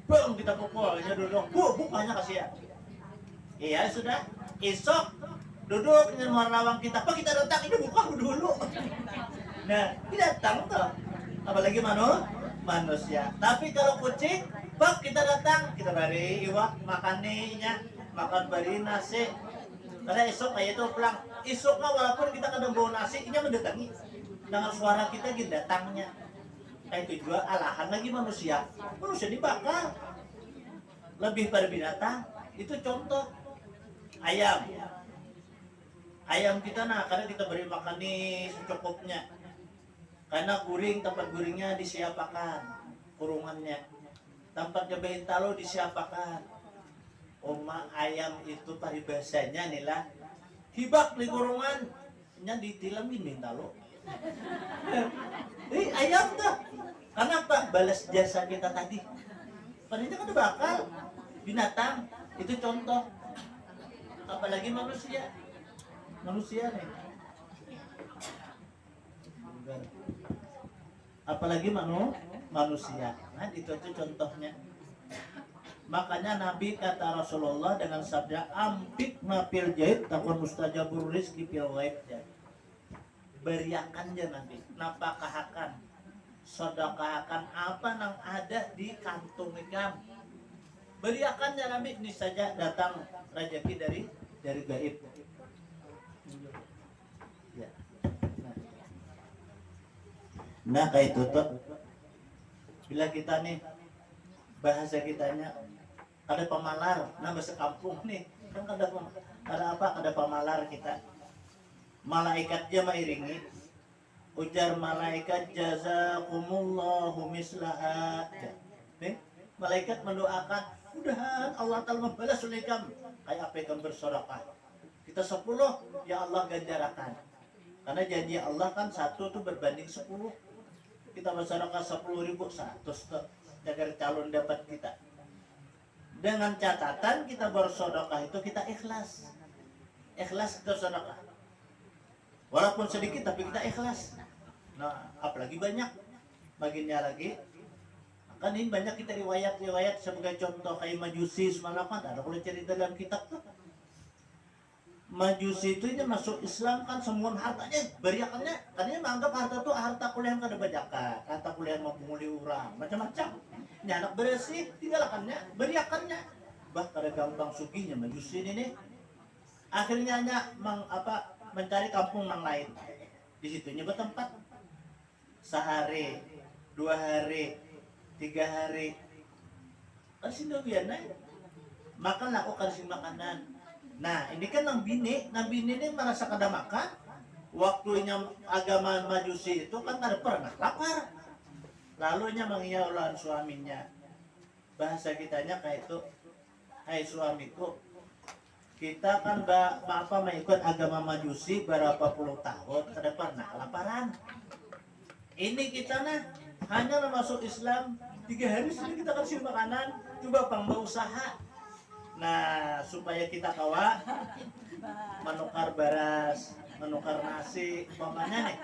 bang kita pukul, dia duduk, bukanya kasihan. Iya sudah, esok duduk dengan warnawang kita, apa kita datang ini buka dulu. Nah, tidak datang tuh. Apalagi manusia. Tapi kalau kucing, pak kita datang, kita beri iwak makaninya, makan beri nasi. Karena esok kayak itu pulang. Esoknya walaupun kita kadang bawa nasi, ini mendatangi. Dengan suara kita gitu datangnya. Kayak itu juga alahan lagi manusia. Manusia dibakar. Lebih pada binatang. Itu contoh. Ayam kita karena kita beri makan nih secukupnya, karena tempat guringnya disiapakan, kurungannya tempat nyobain talo disiapakan. Oma ayam itu paribasanya nih lah hibak di kurungan nya ditilamin nih talo. Ayam tuh kenapa balas jasa kita tadi, padahal kan bakal binatang. Itu contoh. Apalagi manusia nih, apalagi manusia. Nah, itu tuh contohnya. Makanya Nabi kata Rasulullah dengan sabda ampik mafil jahit takun mustajabur rizki fil ghaib. Beriakan ya Nabi, napakahakan, sedekahakan apa yang ada di kantung ikam. Beriakan ya Nabi, ini saja datang rezeki dari gaib. Ya. Nah kayak itu tuh, bila kita nih bahasa kitanya ada pemalar, nah bahasa kampung nih kan ada pemalar kita. Malaikatnya mengiringi, ujar malaikat jazakumullahu mislaha. Nih malaikat mendoakan, mudahan Allah Ta'ala membalas sulikam kayak apa yang bersedekah. Kita 10, ya Allah ganjarakan. Karena janji Allah kan 1 tuh berbanding 10. Kita bersedekah 10.000, 100 tuh agar calon dapat kita. Dengan catatan kita bersedekah itu kita ikhlas. Ikhlas kita sedekah. Walaupun sedikit tapi kita ikhlas. Nah, apalagi banyak. Bagiannya lagi kan ini banyak kita riwayat sebagai contoh kayak Majusi semalam ada boleh cerita dalam kitab tuh. Majusi itu ini masuk Islam kan semua hartanya beriakannya, katanya menganggap harta itu harta kuliah kada bajakan, harta kuliah mau punguli orang, macam-macam. Ini anak bersih tinggalkannya, beriakannya. Bah kada gampang sugihnya Majusi ini nih. Akhirnya mencari kampung yang lain. Di situnya bertempat. Sehari, 2 hari, 3 hari kasih dobiana makan lah kok kasih makanan. Nah ini kan nang bini ini merasa kada makan. Waktunya agama Majusi itu kan kada pernah lapar, lalunya mengiyaulahan suaminya. Bahasa kitanya kayak itu, hai suamiku, kita kan mengikut agama Majusi berapa puluh tahun kada pernah kelaparan. Ini kita hanya masuk Islam 3 hari sudah kita kasih makanan, coba bang mau usaha. Nah supaya kita kawa menukar beras, menukar nasi, umpamanya nih.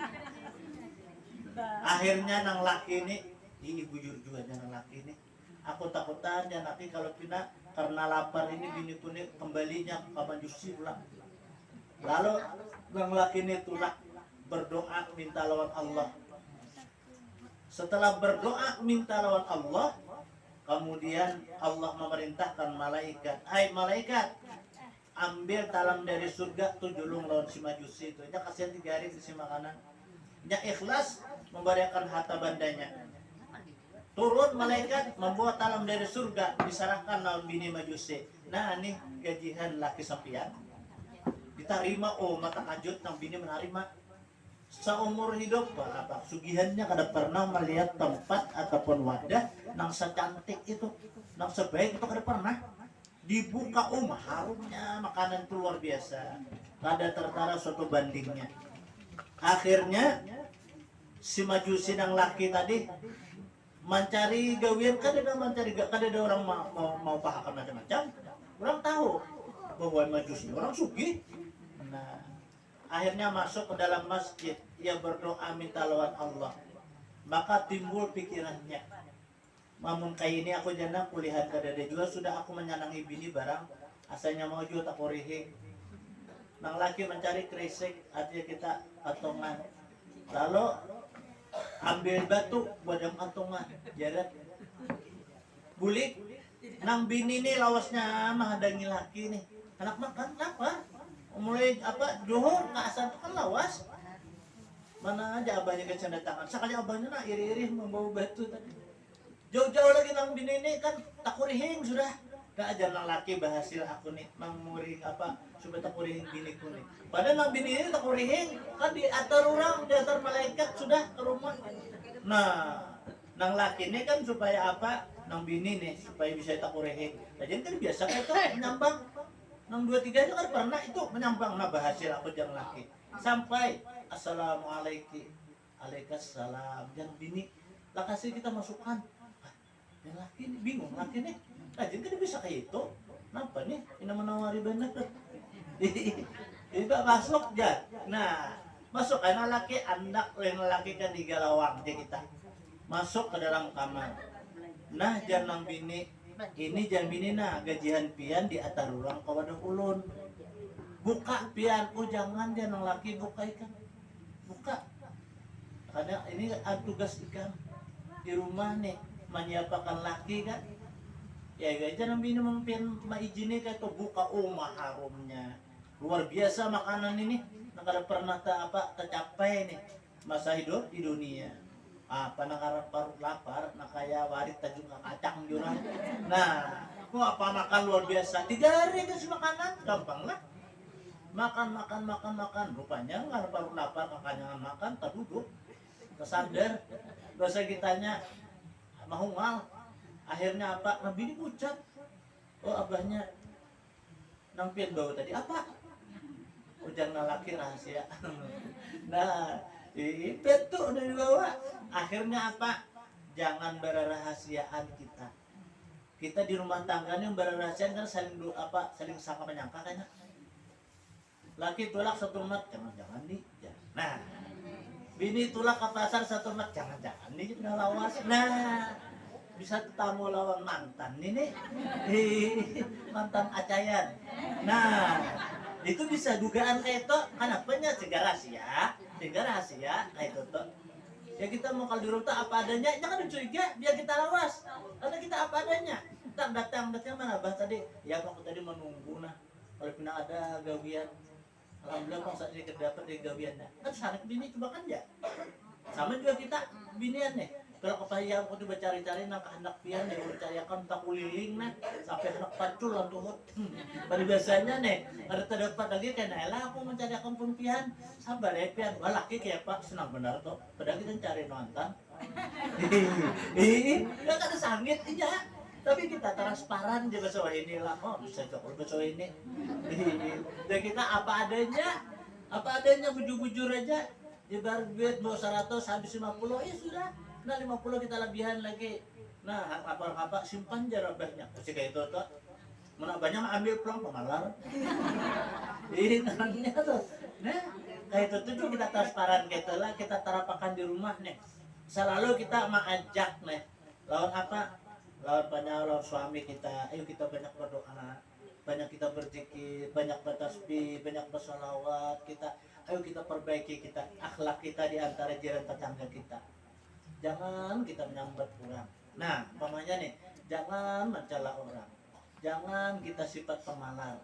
Akhirnya nang laki ini, ini bujur juga nang laki ini. Aku takutan ya nanti kalau pina karena lapar ini bini kuning kembalinya ke Majusi pulang. Lalu nang laki ini tulak berdoa minta lawan Allah. Setelah berdoa minta lawan Allah, kemudian Allah memerintahkan malaikat, hai malaikat, ambil talam dari surga tuh julung lawan si Majusi itu. Nya kasihan 3 hari kasih makanan. Nya ikhlas memberikan harta bandanya. turun malaikat membawa talam dari surga, diserahkan lawan bini majusi. Nah nih gajihan laki sapian diterima, mata kajut nang bini menerima. Seumur hidup apa sugihannya kada pernah melihat tempat ataupun wadah nang secantik itu, nang sebaik itu kada pernah. Dibuka harumnya makanan itu luar biasa, kada tertara suatu bandingnya. Akhirnya si majusi nang laki tadi mencari gawian, kada ada orang mau pahakan macam-macam. Orang tahu bahwa majusi orang sugih. Nah, akhirnya masuk ke dalam masjid, ia berdoa minta lawan Allah. Maka timbul pikirannya, mamun kayak ini aku jana kulihat kadada juga sudah aku menyanangi bini barang, asalnya mau juga tak korihing. Nang laki mencari krisik, artinya kita patungan. Lalu ambil batu buat yang patungan, jarak bulik. Nang bini nih lawasnya menghadangi laki nih, anak makan apa? Mulai apa johor ke asal itu kan lawas. Mana aja abahnya kecanda tangan, sekali abahnya nak iri-iri membawa batu tadi. Jauh-jauh lagi nang bini ini kan takurihing sudah. Gak ajar nang laki berhasil aku nih mengurih apa supaya takurihing bini ku nih. Padahal nang bini ini takurihing kan di atar orang, di atar malaikat sudah ke rumah. Nah, nang laki ini kan supaya apa? Nang bini nih supaya bisa takurihing. Nah, jadi kan biasa kayak itu menyambang. Nang 2-3 itu kan pernah itu menyambang nah berhasil aku jangan laki. Sampai assalamualaikum, alaikassalam, jangan bini. Lah kasih kita masukkan. Yang laki ini bingung laki nih. Jadi kan bisa kayak itu. Kenapa nih? Ini menawari benar. Jadi masuk ya. Nah, masuk karena laki anak yang laki kan di galawang aja kita. Masuk ke dalam kamar. Nah, jangan bini. Ini jangan bini nah gajian pian di atar urang kawadah ulun. Buka pian, jangan laki buka ikan. Buka. Karena ini tugas ikan di rumah nih menyiapkan laki kan. Ya guys, jangan bini mempian maizini kayak tuh buka harumnya. Luar biasa makanan ini. Nakada pernah tercapai nih masa hidup di dunia. Apa nakarap parut lapar, nakaya warit tajung kacang jurang. Nah, apa makan luar biasa. 3 hari kan si makanan, gampang lah. Makan. Rupanya ngarep parut lapar, kekanyangan makan, tak duduk. Kesadar, bahasa kitanya mahungal. Akhirnya apa? Nabi dipucat. Abahnya nang pian bau tadi apa? Jangan laki rahasia. Nah, itu tuh udah dibawa. Akhirnya apa? Jangan berrahasiaan kita. Kita di rumah tangga nih berrahasiaan kan saling sangka menyangka kayaknya. Laki tulak satu mat, jangan nih. Nah, bini tulak ke pasar satu mat, jangan nih lawas. Nah, bisa tamu lawan mantan ini mantan acayan. Nah, itu bisa dugaan kayak itu. Kenapanya sehingga rahasia kayak itu tuh. Ya kita mau kalau di rumah apa adanya, jangan curiga, biar kita lawas. Karena kita apa adanya. Tak datang mana bah tadi? Ya aku tadi menunggu nah. Kalau pernah ada gawian, alhamdulillah bang saat ini dapat dari gawiannya. Kan sanak bini coba kan ya. Sama juga kita binian nih. Kalau kepayang aku coba cari-cari nak anak pian nih, percayakan tak kuliling nih sampai anak pacul lah tuh. Pada biasanya nih, ada terdapat lagi kayak lah aku mencari akun pun pian, sabar ya pian, wah laki kayak pak senang benar tuh. Padahal kita cari nonton. Nggak ada sangit aja. Tapi kita transparan di bahasa ini lah, bisa coba bahasa ini. Dan kita apa adanya bujur-bujur aja. Ibarat duit mau 100 habis 50 ya sudah. Nah 50 kita lebihan lagi. Nah apa simpan aja rabahnya. Masih kayak itu tuh. Mana banyak ambil pulang pemalar. Ini tangannya tuh. Nah kayak itu tuh kita transparan gitu lah. Kita terapakan di rumah nih. Selalu kita mengajak nih. Lawan apa? Lawan suami kita. Ayo kita banyak berdoa. Banyak kita berzikir. Banyak bertasbih. Banyak bersolawat. Ayo kita perbaiki akhlak kita di antara jiran tetangga kita. Jangan kita menyambat orang. Nah, umpamanya nih, jangan mencela orang. Jangan kita sifat pemalar.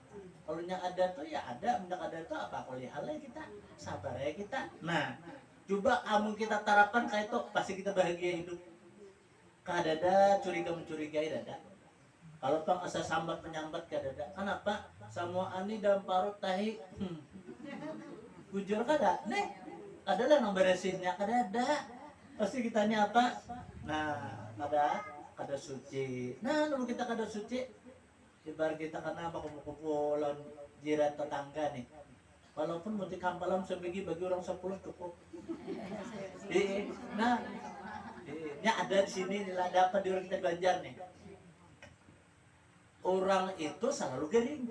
Kalau yang ada tuh ya ada, yang ada tuh apa kalau halnya kita sabar ya kita. Nah, coba kamu kita terapkan kayak itu, pasti kita bahagia hidup. kadada curiga mencurigai dada. Kalau pang asa sambat menyambat kadada. Kenapa? Semua ani dalam parut tahi. Bujur kada? Nih, adalah nang beresinnya kadada. Pasti kitanya apa? Nah, kada suci. Nah, lalu kita kada suci. Ibarat kita kena apa kumpul-kumpulan jiran tetangga nih. Walaupun muti kampalam sebegi bagi orang 10 cukup. Nah, ini ada di sini nilai dapat di orang kita Banjar nih. Orang itu selalu garing.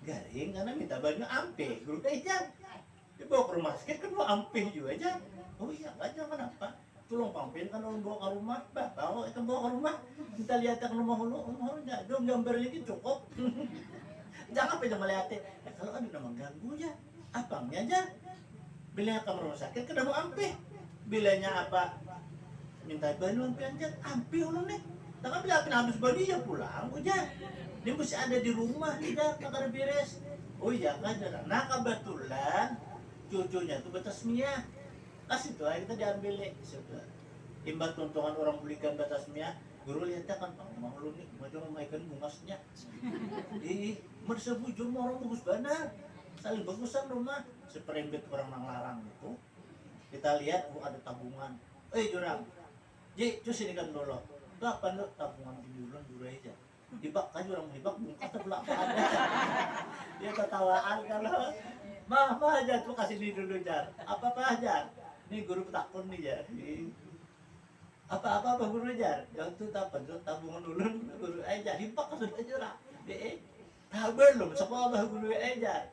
Garing karena minta banyak ampe, guru aja. Dibawa ke rumah sakit kan mau ampe juga aja. Oh iya, aja kenapa? Tolong pampin kan orang bawa ke rumah, bawa itu bawa ke rumah. Kita lihat ke rumah rumah aja. Dong gambarnya gitu cukup. Jangan apa jangan melihat. Nah, kalau ada nama ganggu ya, abangnya aja. Bila ke rumah sakit kan mau ampe. Bilanya apa? Minta bantuan pianjat, ampe ulun nih. Tapi bila kena habis body ya pulang, udah. Dia mesti ada di rumah, tidak kakak beres. Oh iya kan, nah kebetulan cucunya itu batasmia. Kasih tuh, kita diambil nih. Imbat tuntungan orang belikan batasmia, guru lihatnya kan, mau lu nih, mau memainkan bungasnya. Bersebujur orang bagus banget. Saling bagusan rumah, seperembet orang nang gitu. Kita lihat, ada tabungan. Jurang, Ji, cus ini kan dulu. Kapan lo tabungan di bulan dulu aja. Dibak kan orang dibak bungkas sebelah ada. Dia ketawaan kalau mah aja tuh kasih di dulu jar. Apa aja. Nih guru takun nih ya. Apa guru jar. Yang tuh tabungan dulu guru aja. Dibak kan aja lah. Tabar loh sekolah guru aja.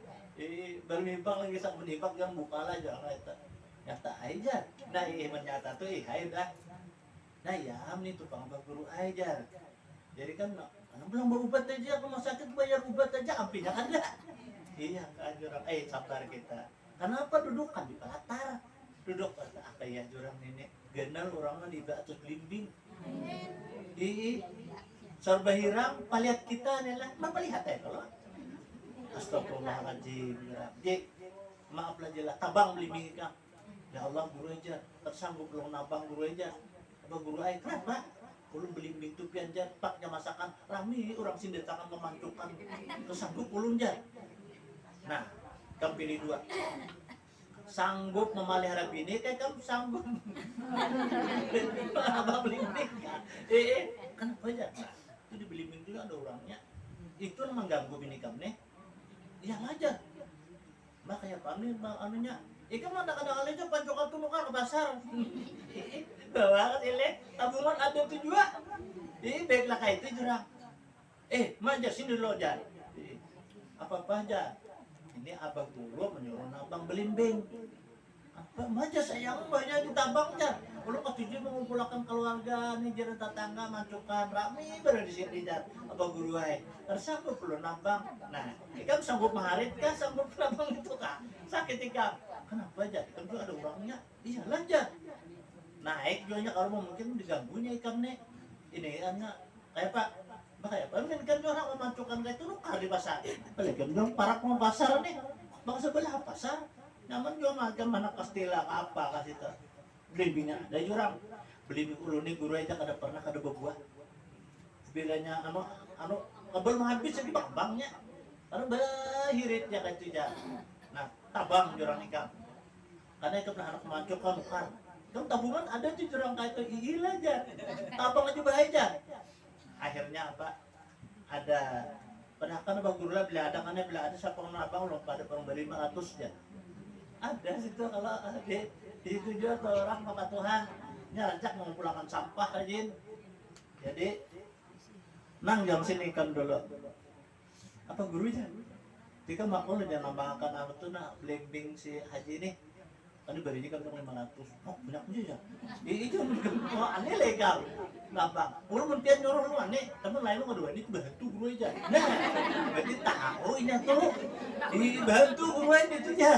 Baru nibak lagi sak menibak yang buka lah jangan itu. Nyata aja. Nah menyata tuh hai dah. Nah ya, ini tuh pangabak guru ajar. Jadi kan, belum berobat aja, rumah sakit bayar obat aja, ampinya ada. Iya, kan jurang. Sabar kita. Kenapa duduk kan di pelatar? Duduk apa ya jurang ini? Genal orangnya di atas belimbing. Sorba hirang, palihat kita nih lah. Mapalihat ya kalau. Astagfirullahaladzim. Maaf lah jelas, tabang belimbing kan. Ya Allah guru aja, tersanggup belum nabang guru aja. Abang guru ay, kenapa? Ulun belimbing tuh pianjar, paknya masakan rami orang sindir tangan memancukan kesanggup ulun jar. Nah, kamu pilih dua. Sanggup memelihara bini, kayak kamu sanggup. Abang belimbing kan? Kenapa aja? Nah, itu di belimbing juga ada orangnya. Itu mengganggu bini kamu nih. Iya aja. Mbak kayak pamer, anunya. Ikan mah kadang-kadang aja pancokan tuh ke pasar. Bawa ke sini, tabungan ada tuh juga. Baiklah kayak itu jurang. Maja sini dulu aja. Apa aja. Ini abang guru menyuruh abang belimbing. Apa maja sayang banyak ditabang aja. Kalau ketujuh mengumpulkan keluarga nih jalan tetangga mancukan rame baru di sini jar. Abang guru ay. Tersanggup belum nabang. Nah, ikan sanggup maharit kah? Sanggup nabang itu kah? Sakit ikan. Kenapa aja? Ikan juga ada orangnya. Iya lanjut. Naik jualnya kalau mau mungkin diganggunya ikan nih. Ini anak kayak Pak. Kayak Pak mungkin kan orang memancukan kayak itu nukar di pasar. Balik kan dong parak mau pasar nih. Bang sebelah pasar. Nyaman juga macam mana kastila apa kasih tuh. Belimbingnya ada jurang. Belimbing ulu nih guru aja kada pernah kada berbuah. Bilanya anu kabel habis jadi bangnya. Karena bahiritnya kayak itu aja. Nah, tabang jurang ikan. Karena itu pernah anak mancuk kan bukan. Kamu tabungan ada tuh jurang kayak itu gila aja. Tabang aja bahaya. Akhirnya apa? Ada pernah kan abang guru lah bila ada siapa yang abang loh pada orang beri 500 ya. Ada situ kalau di itu juga tuh orang maka Tuhan nyarajak mengumpulkan sampah aja. Jadi nang jam sini kan dulu. Apa gurunya? Jika makul jangan nambahkan apa tuh nak belimbing si haji ini. Kan barinya kan 500. Oh, banyak aja ya. Itu aneh legal. Nambah. Kalau mentian nyuruh lu aneh, teman lain lu kedua ini bantu guru aja. Nah, berarti tahu ini tuh. Bantu guru aja itu ya.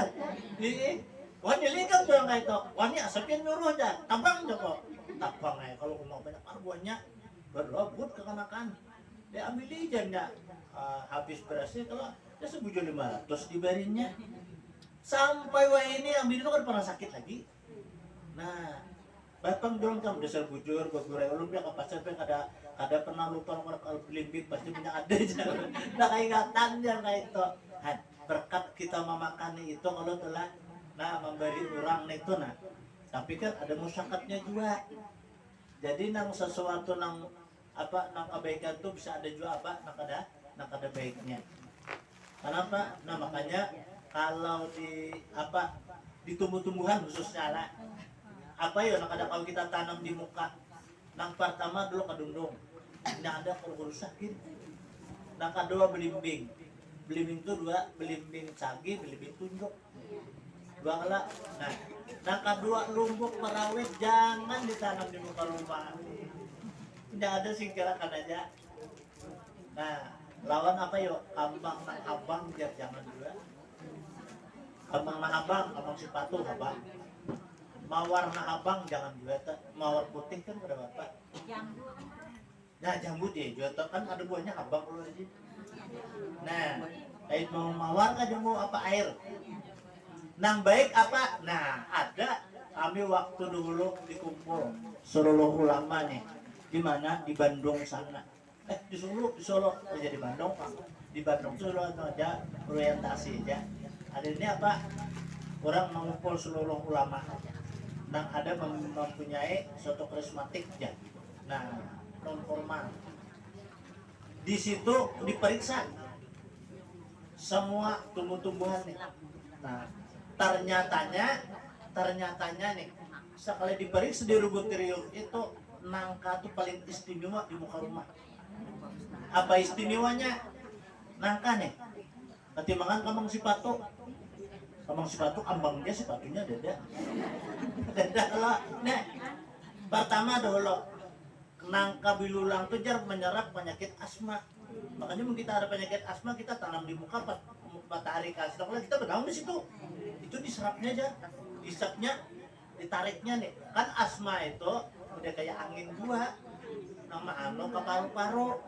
Wah, ini kan tuh kayak itu. Wah, ini asapnya nyuruh aja. Tabang aja kok. Tabang aja kalau mau banyak arbuannya berebut kekanakan. Dia ambil aja enggak habis berasnya kalau dia sebujur 500 dibarinya. Sampai wah ini ambil itu kan pernah sakit lagi. Nah, Bapang dorong kam dasar bujur bagurai ulun dia kapasar pe kada pernah lupa orang kalau belimbing pasti punya ada aja. Nah ingatan yang kayak itu. Berkat kita memakan itu kalau telah memberi orang itu nah. Tapi kan ada musyakatnya juga. Jadi nang sesuatu nang kebaikan tuh bisa ada juga nang kada baiknya. Kenapa? Nah makanya kalau di tumbuh-tumbuhan khususnya lah, kalau kita tanam di muka, nang pertama dulu kadundung, tidak ada kalau sakit. Nang kedua belimbing itu dua, belimbing sagi, belimbing tunjuk, dua kala. Nah, nang kedua lumbuk merawit jangan ditanam di muka rumah. Tidak ada singkirakan aja. Nah, lawan kambang nang abang jangan juga. Kambang nang abang sepatu abang. Mawar na abang jangan juga, mawar putih kan pada bapak. Nah jambu dia juga kan ada buahnya abang kalau aja. Nah, kayak mau mawar kan jambu air. Nang baik apa? Nah ada kami waktu dulu dikumpul seluruh ulama nih. Di mana? Di Bandung sana. Di Solo aja di Bandung Pak. Di Bandung Solo aja orientasi aja. Ada ini orang mengumpul seluruh ulama. Nah ada mempunyai suatu karismatik ya. Nah non formal. Di situ diperiksa semua tumbuh-tumbuhan nih. Nah ternyatanya nih sekali diperiksa di Rubuterium itu nangka tuh paling istimewa di muka rumah. Apa istimewanya? Nangka nih. Ketimbangan kambang sipatu. Kambang sipatu ambangnya sipatunya dada lah. Nah, pertama dahulu nangka bilulang tuh jar menyerap penyakit asma. Makanya mungkin kita ada penyakit asma kita tanam di muka matahari kasih kalau kita berdaun di situ. Itu diserapnya aja, disapnya, ditariknya nih. Kan asma itu udah kayak angin gua. Nama ke paru-paru.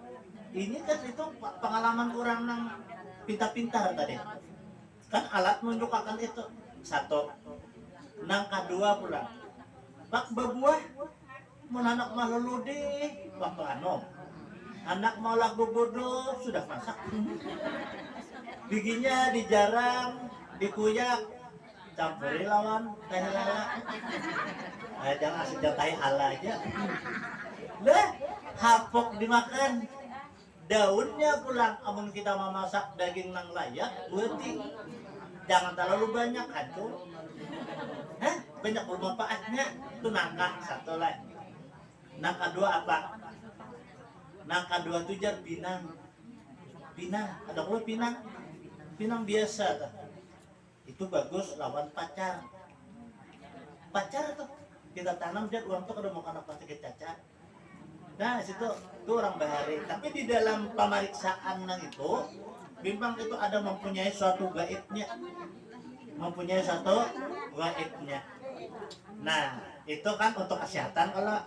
Ini kan itu pengalaman orang nang pintar-pintar tadi. Kan alat menunjukkan itu satu nang kedua pula pak berbuah mau anak malu deh waktu anak mau lagu bodoh sudah masak bijinya dijarang dikuyak campuri lawan teh lala jangan sejak teh ala aja lah hapok dimakan daunnya pulang amun kita memasak daging nang layak berarti jangan terlalu banyak hancur. Banyak bermanfaatnya itu nangka satu lagi. Nangka dua apa? Nangka dua itu jar pinang. Ada kalau pinang biasa tuh. Itu bagus lawan pacar. Pacar tuh kita tanam jar uang tuh kalau mau kena sakit cacat. Nah situ itu orang bahari. Tapi di dalam pemeriksaan nang itu bimbang itu ada mempunyai suatu gaibnya. Nah, itu kan untuk kesehatan. Kalau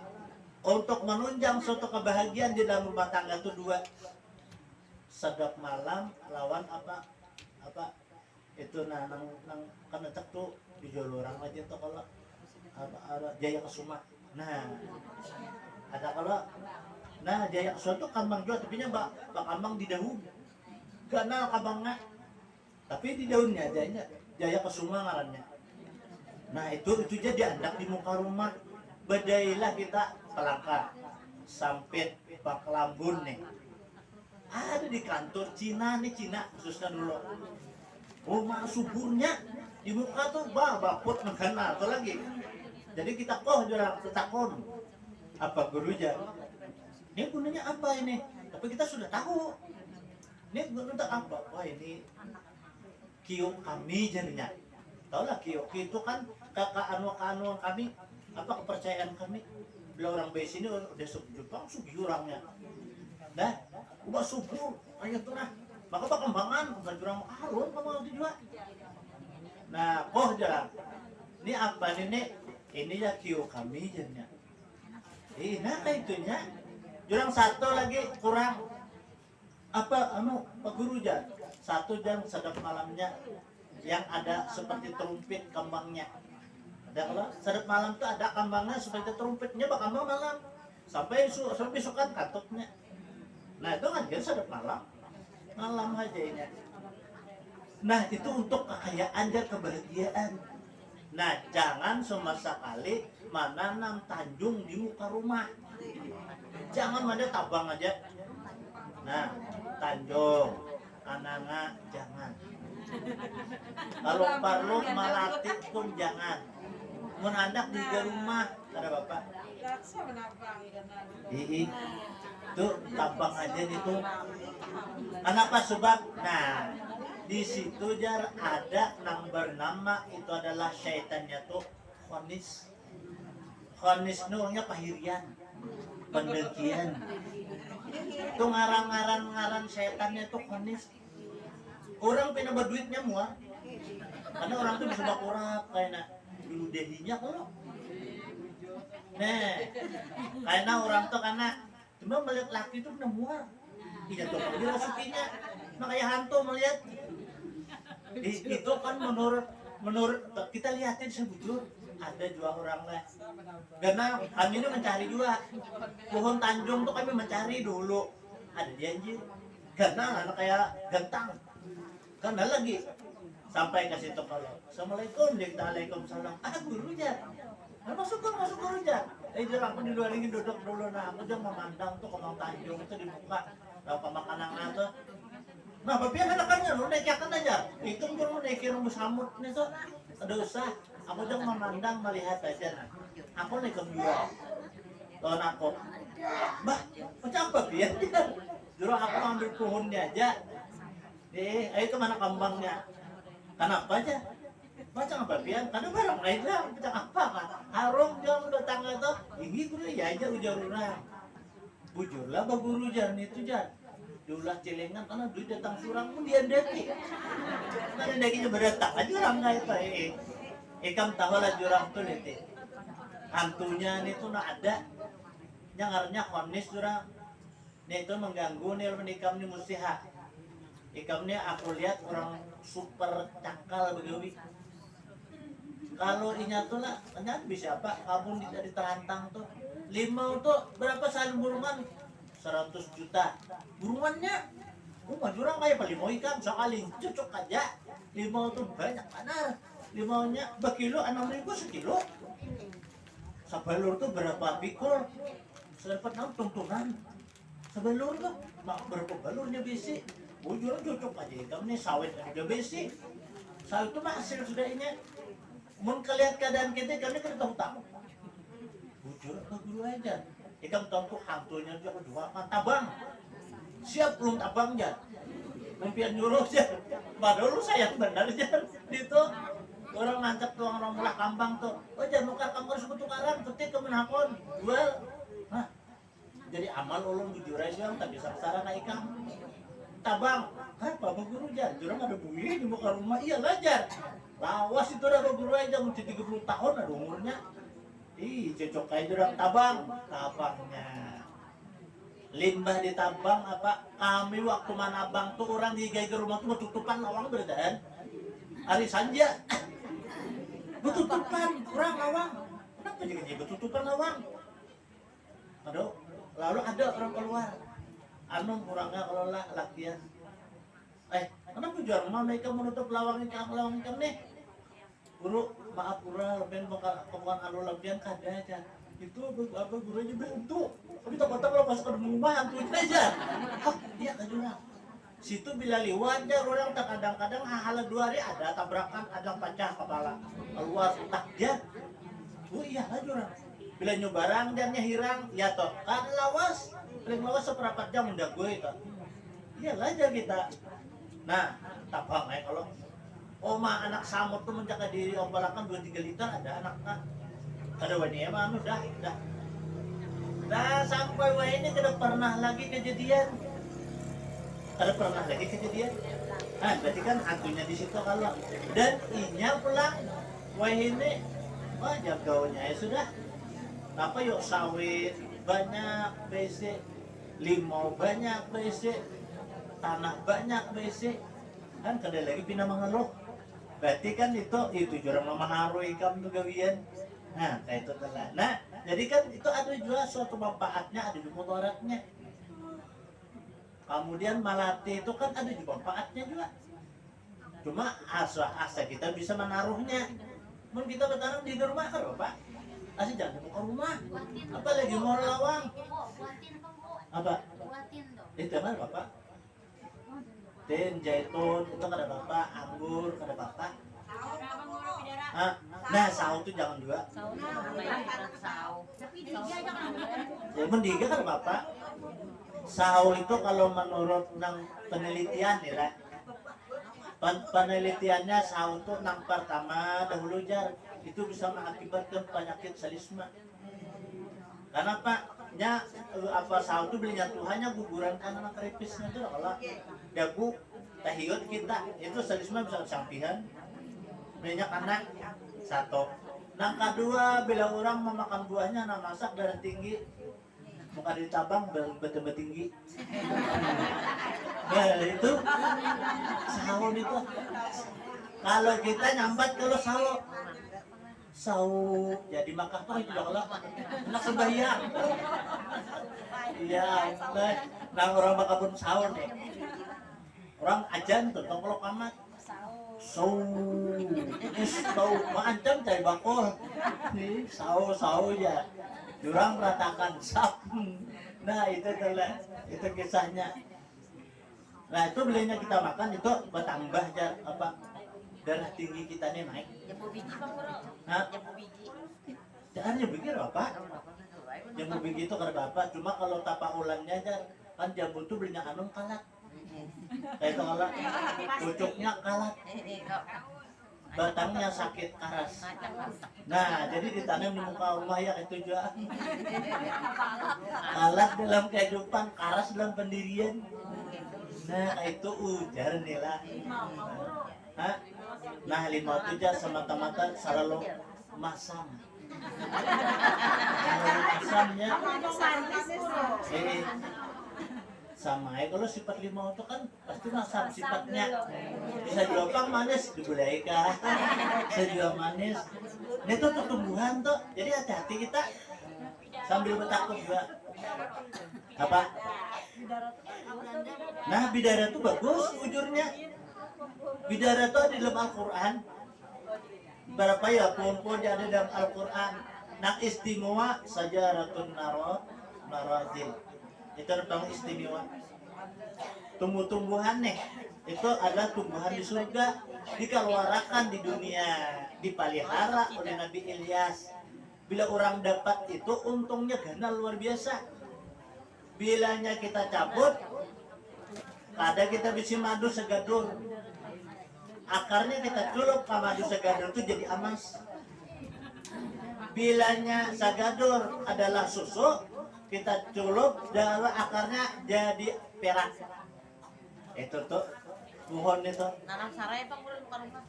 untuk menunjang suatu kebahagiaan di dalam rumah tangga itu dua. Sedap malam lawan apa itu nang kan tuh di Jolorang aja tuh kalau ada Jaya Kesuma. Nah, ada kalau Jaya Kesuma tuh kambang juga tapi nya bak kambang di daun. Ganal kabangnya. Tapi di daunnya Jaya Kesuma ngarannya. Nah itu jadi andak di muka rumah. Badailah kita pelangka sampit Pak Lambun nih. Ada di kantor Cina khususnya dulu. Rumah suburnya di muka tuh baput mengenal atau lagi. Jadi kita jurang tetakon. Apa gurunya? Ini gunanya apa ini? Tapi kita sudah tahu. Ini gunanya apa? Wah ini kiok kami jadinya. Tahu lah kiok itu kan keanuan kami, kepercayaan kami. Bila orang base ini udah Jepang orangnya. Nah, ubah subur, ayo tuh nah. Maka perkembangan bukan jurang arun kamu juga. Nah, jalan. Ini apa ini? Ini ya kiok kami jadinya. Nah itunya. Jurang satu lagi kurang. Pak Guru jar. 1 jam sedap malamnya yang ada seperti terumpit kembangnya. Ada kalau sadap malam tuh ada kambangnya supaya terumpetnya bak kambang malam sampai besokan katoknya. Nah itu kan dia sadap malam aja ini. Nah itu untuk kekayaan dan kebahagiaan. Nah jangan sama sekali menanam tanjung di muka rumah. Jangan ada tabang aja. Nah tanjung, ananga jangan. Kalau perlu malatik pun jangan. Menadak di rumah ada bapak. Itu tabang aja itu. Kenapa sebab? Nah di situ jar ada nang bernama itu adalah syaitannya tuh khonis. Khonis nurnya pahirian, pendengkian. Itu ngaran syaitannya tuh khonis. Orang pina berduitnya muat. Karena orang tuh bisa bakurap kayak dulu dedinya kalau. Nah, karena orang tuh karena cuma melihat laki itu pernah muat. Tidak tuh dia rasukinya. Makanya hantu melihat. Itu kan menurut kita lihatin sebujur ada dua orang lah. Karena kami ini mencari juga pohon tanjung tuh kami mencari dulu. Ada dia anjir. Karena anak kayak gentang. Karena lagi sampai ke situ kalau assalamualaikum waalaikumsalam guru jar masuk guru jar jar aku di luar ini duduk dulu nah aku jangan memandang tuh kemang tanjung itu dibuka lalu ke makanan itu nah tapi anak-anaknya lu naikin aja itu lu naikin rumus samut nih tuh ada usah aku jangan memandang melihat aja nah aku naikin dua tahun aku bah macam apa biar juru aku ambil pohonnya aja ayo kemana kembangnya? Kenapa aja? Macam apa pian? Karena barang lain lah, macam apa kan? Harum jam datang itu, ini guru ya aja ujar orang. Bujurlah baguru jan itu jan. Diulah celengan karena duit datang surang pun dia deki. Karena dekinya berdatang aja orang nggak itu. Ikam tahu lah jurang tuh nanti. Hantunya itu nak ada. Yang artinya khonis jurang. Ini itu mengganggu nih menikam nih muslihat. Ikamnya aku lihat orang super cakal begitu. Kalau inya tuh lah, ternyata bisa apa? Kamu di terantang tuh. Limau tuh berapa salin burungan? 100 juta. Burungannya, jurang kayak limau ikan sekali cocok aja. Limau tuh banyak mana? Limaunya berkilo 6.000 sekilo. Sabalur tuh berapa pikul? Sedapat 6 tuntunan. Sabalur tuh berapa balurnya besi? Bujur cocok aja, kamu nih sawit ada besi. Sawit itu hasil sudah ini. Mun kalian keadaan kita, kami kan tahu. Bujur ke guru aja. Ikam tahu tuh hantunya juga kedua tabang. Siap belum tabang aja. Mimpian nyuruh aja. Padahal lu sayang benar aja. Itu orang ngancap tuh orang mulah kambang tuh. Oh jangan nukar kamu harus tukaran, ketik ke menakon, jual. Nah, jadi amal ulun bujur aja yang tak bisa sarana ikam. Tabang, apa guru jar? Jurang ada bumi di muka rumah, iya lajar. Lawas itu ada guru aja, mesti 30 tahun ada umurnya. Ih, cocok aja jurang tabangnya. Limbah di tabang apa? Kami waktu manabang tuh orang di gaya rumah tuh tutupan lawang beredaan. Hari sanja, betutupan kurang lawang. Kenapa jadi betutupan lawang? Aduh, lalu ada orang keluar. Anu kurangnya kalau lah latihan. Kenapa jual rumah mereka menutup lawang ikan nih? Guru, maaf guru, lebih bukan alu latihan kada aja. Itu apa guru aja bantu. Tapi tak kalau pas ke rumah hantu aja. Iya kan jurang. Situ bila liwat aja orang tak kadang-kadang hal 2 hari ada tabrakan, ada pecah kepala. Keluar takjat. Oh iya lah jurang. Bila nyobarang dan nyahirang, ya toh kan lawas. Paling lawas seperempat jam udah gue itu. Iyalah aja kita. Nah, tabang kalau oma anak samut tuh menjaga diri ombalakan 2-3 liter ada anaknya. Ada wani emang dah. Nah sampai wah ini tidak pernah lagi kejadian. Nah, berarti kan hantunya di situ kalau dan inya pulang wah ini jagaunya ya sudah. Apa yuk sawit banyak BC, limau banyak BC, tanah banyak BC, kan kada lagi pindah mengeluh. Berarti kan itu jurang menaruh ikam tuh gawian. Nah, kayak itu telah. Nah, jadi kan itu ada juga suatu manfaatnya, ada juga mudaratnya. Kemudian malati itu kan ada juga manfaatnya juga. Cuma asa kita bisa menaruhnya. Mun kita bertanam di rumah kan Bapak. Asal jangan ke rumah. Apalagi mau lawang. Apa? Itu kan Bapak. Tin, zaitun, itu kada Bapak, anggur, kada Bapak. Nah, sawo itu jangan juga. Ya mendiga kan Bapak. Sawo itu kalau menurut nang penelitian ya, penelitiannya sawo itu nang pertama dahulu jar itu bisa mengakibatkan penyakit salisma. Karena Pak, apa sawo itu belinya Tuhannya guguran karena keripisnya itu kalau dagu tahiyut kita itu salisma bisa kesampihan. Belinya karena satu. Nang kedua bila orang memakan buahnya nah masak darah tinggi. Muka ditabang betul tinggi. Nah itu sawo itu. Kalau kita nyambat kalau sawo jadi makan tuh itu kalau enak sembahyang. Iya, nah orang makabun sawo nih. Orang ajan tuh kalau kamat. Sawo macam cai bakul. Nih sawo ya. Jurang ratakan sap. Nah itu adalah itu kisahnya. Nah itu belinya kita makan itu bertambah aja apa darah tinggi kita nih naik. Jambu biji Bang Bro. Hah? Jambu biji. Jangan jambu Bapak. Jambu biji itu karena Bapak. Cuma kalau tapak ulannya aja kan jambu itu belinya anung kalat. Kayak itu kalat. Pucuknya kalat. Batangnya sakit karas. Nah, jadi ditanam di muka rumah ya itu juga. Kalat dalam kehidupan, karas dalam pendirian. Nah, itu ujar nih lah. Nah, 5 tujar semata-mata selalu masam. Masamnya. Sama ya kalau sifat 5 itu kan pasti masam sifatnya. Bisa juga pang manis dibulai kah? Bisa juga manis. Ini tuh tumbuhan tuh. Jadi hati-hati kita sambil bertakut juga. Apa? Nah bidara tuh bagus ujurnya. Bidara tuh ada dalam Al-Quran. Berapa ya pohon-pohon yang ada dalam Al-Quran. Nah istimewa sajaratun narazil. Itu tentang istimewa. Tumbuh-tumbuhan nih itu adalah tumbuhan di surga, dikeluarkan di dunia, dipelihara oleh Nabi Ilyas. Bila orang dapat itu untungnya gana luar biasa. Bilanya kita cabut, kadang kita bisa madu segadur. Akarnya kita culup ke madu segadur itu jadi amas. Bilanya segadur adalah susu, kita culup dan akarnya jadi perak. Itu tuh pohon itu. Nanam sarai Bang Bro bukan rumah.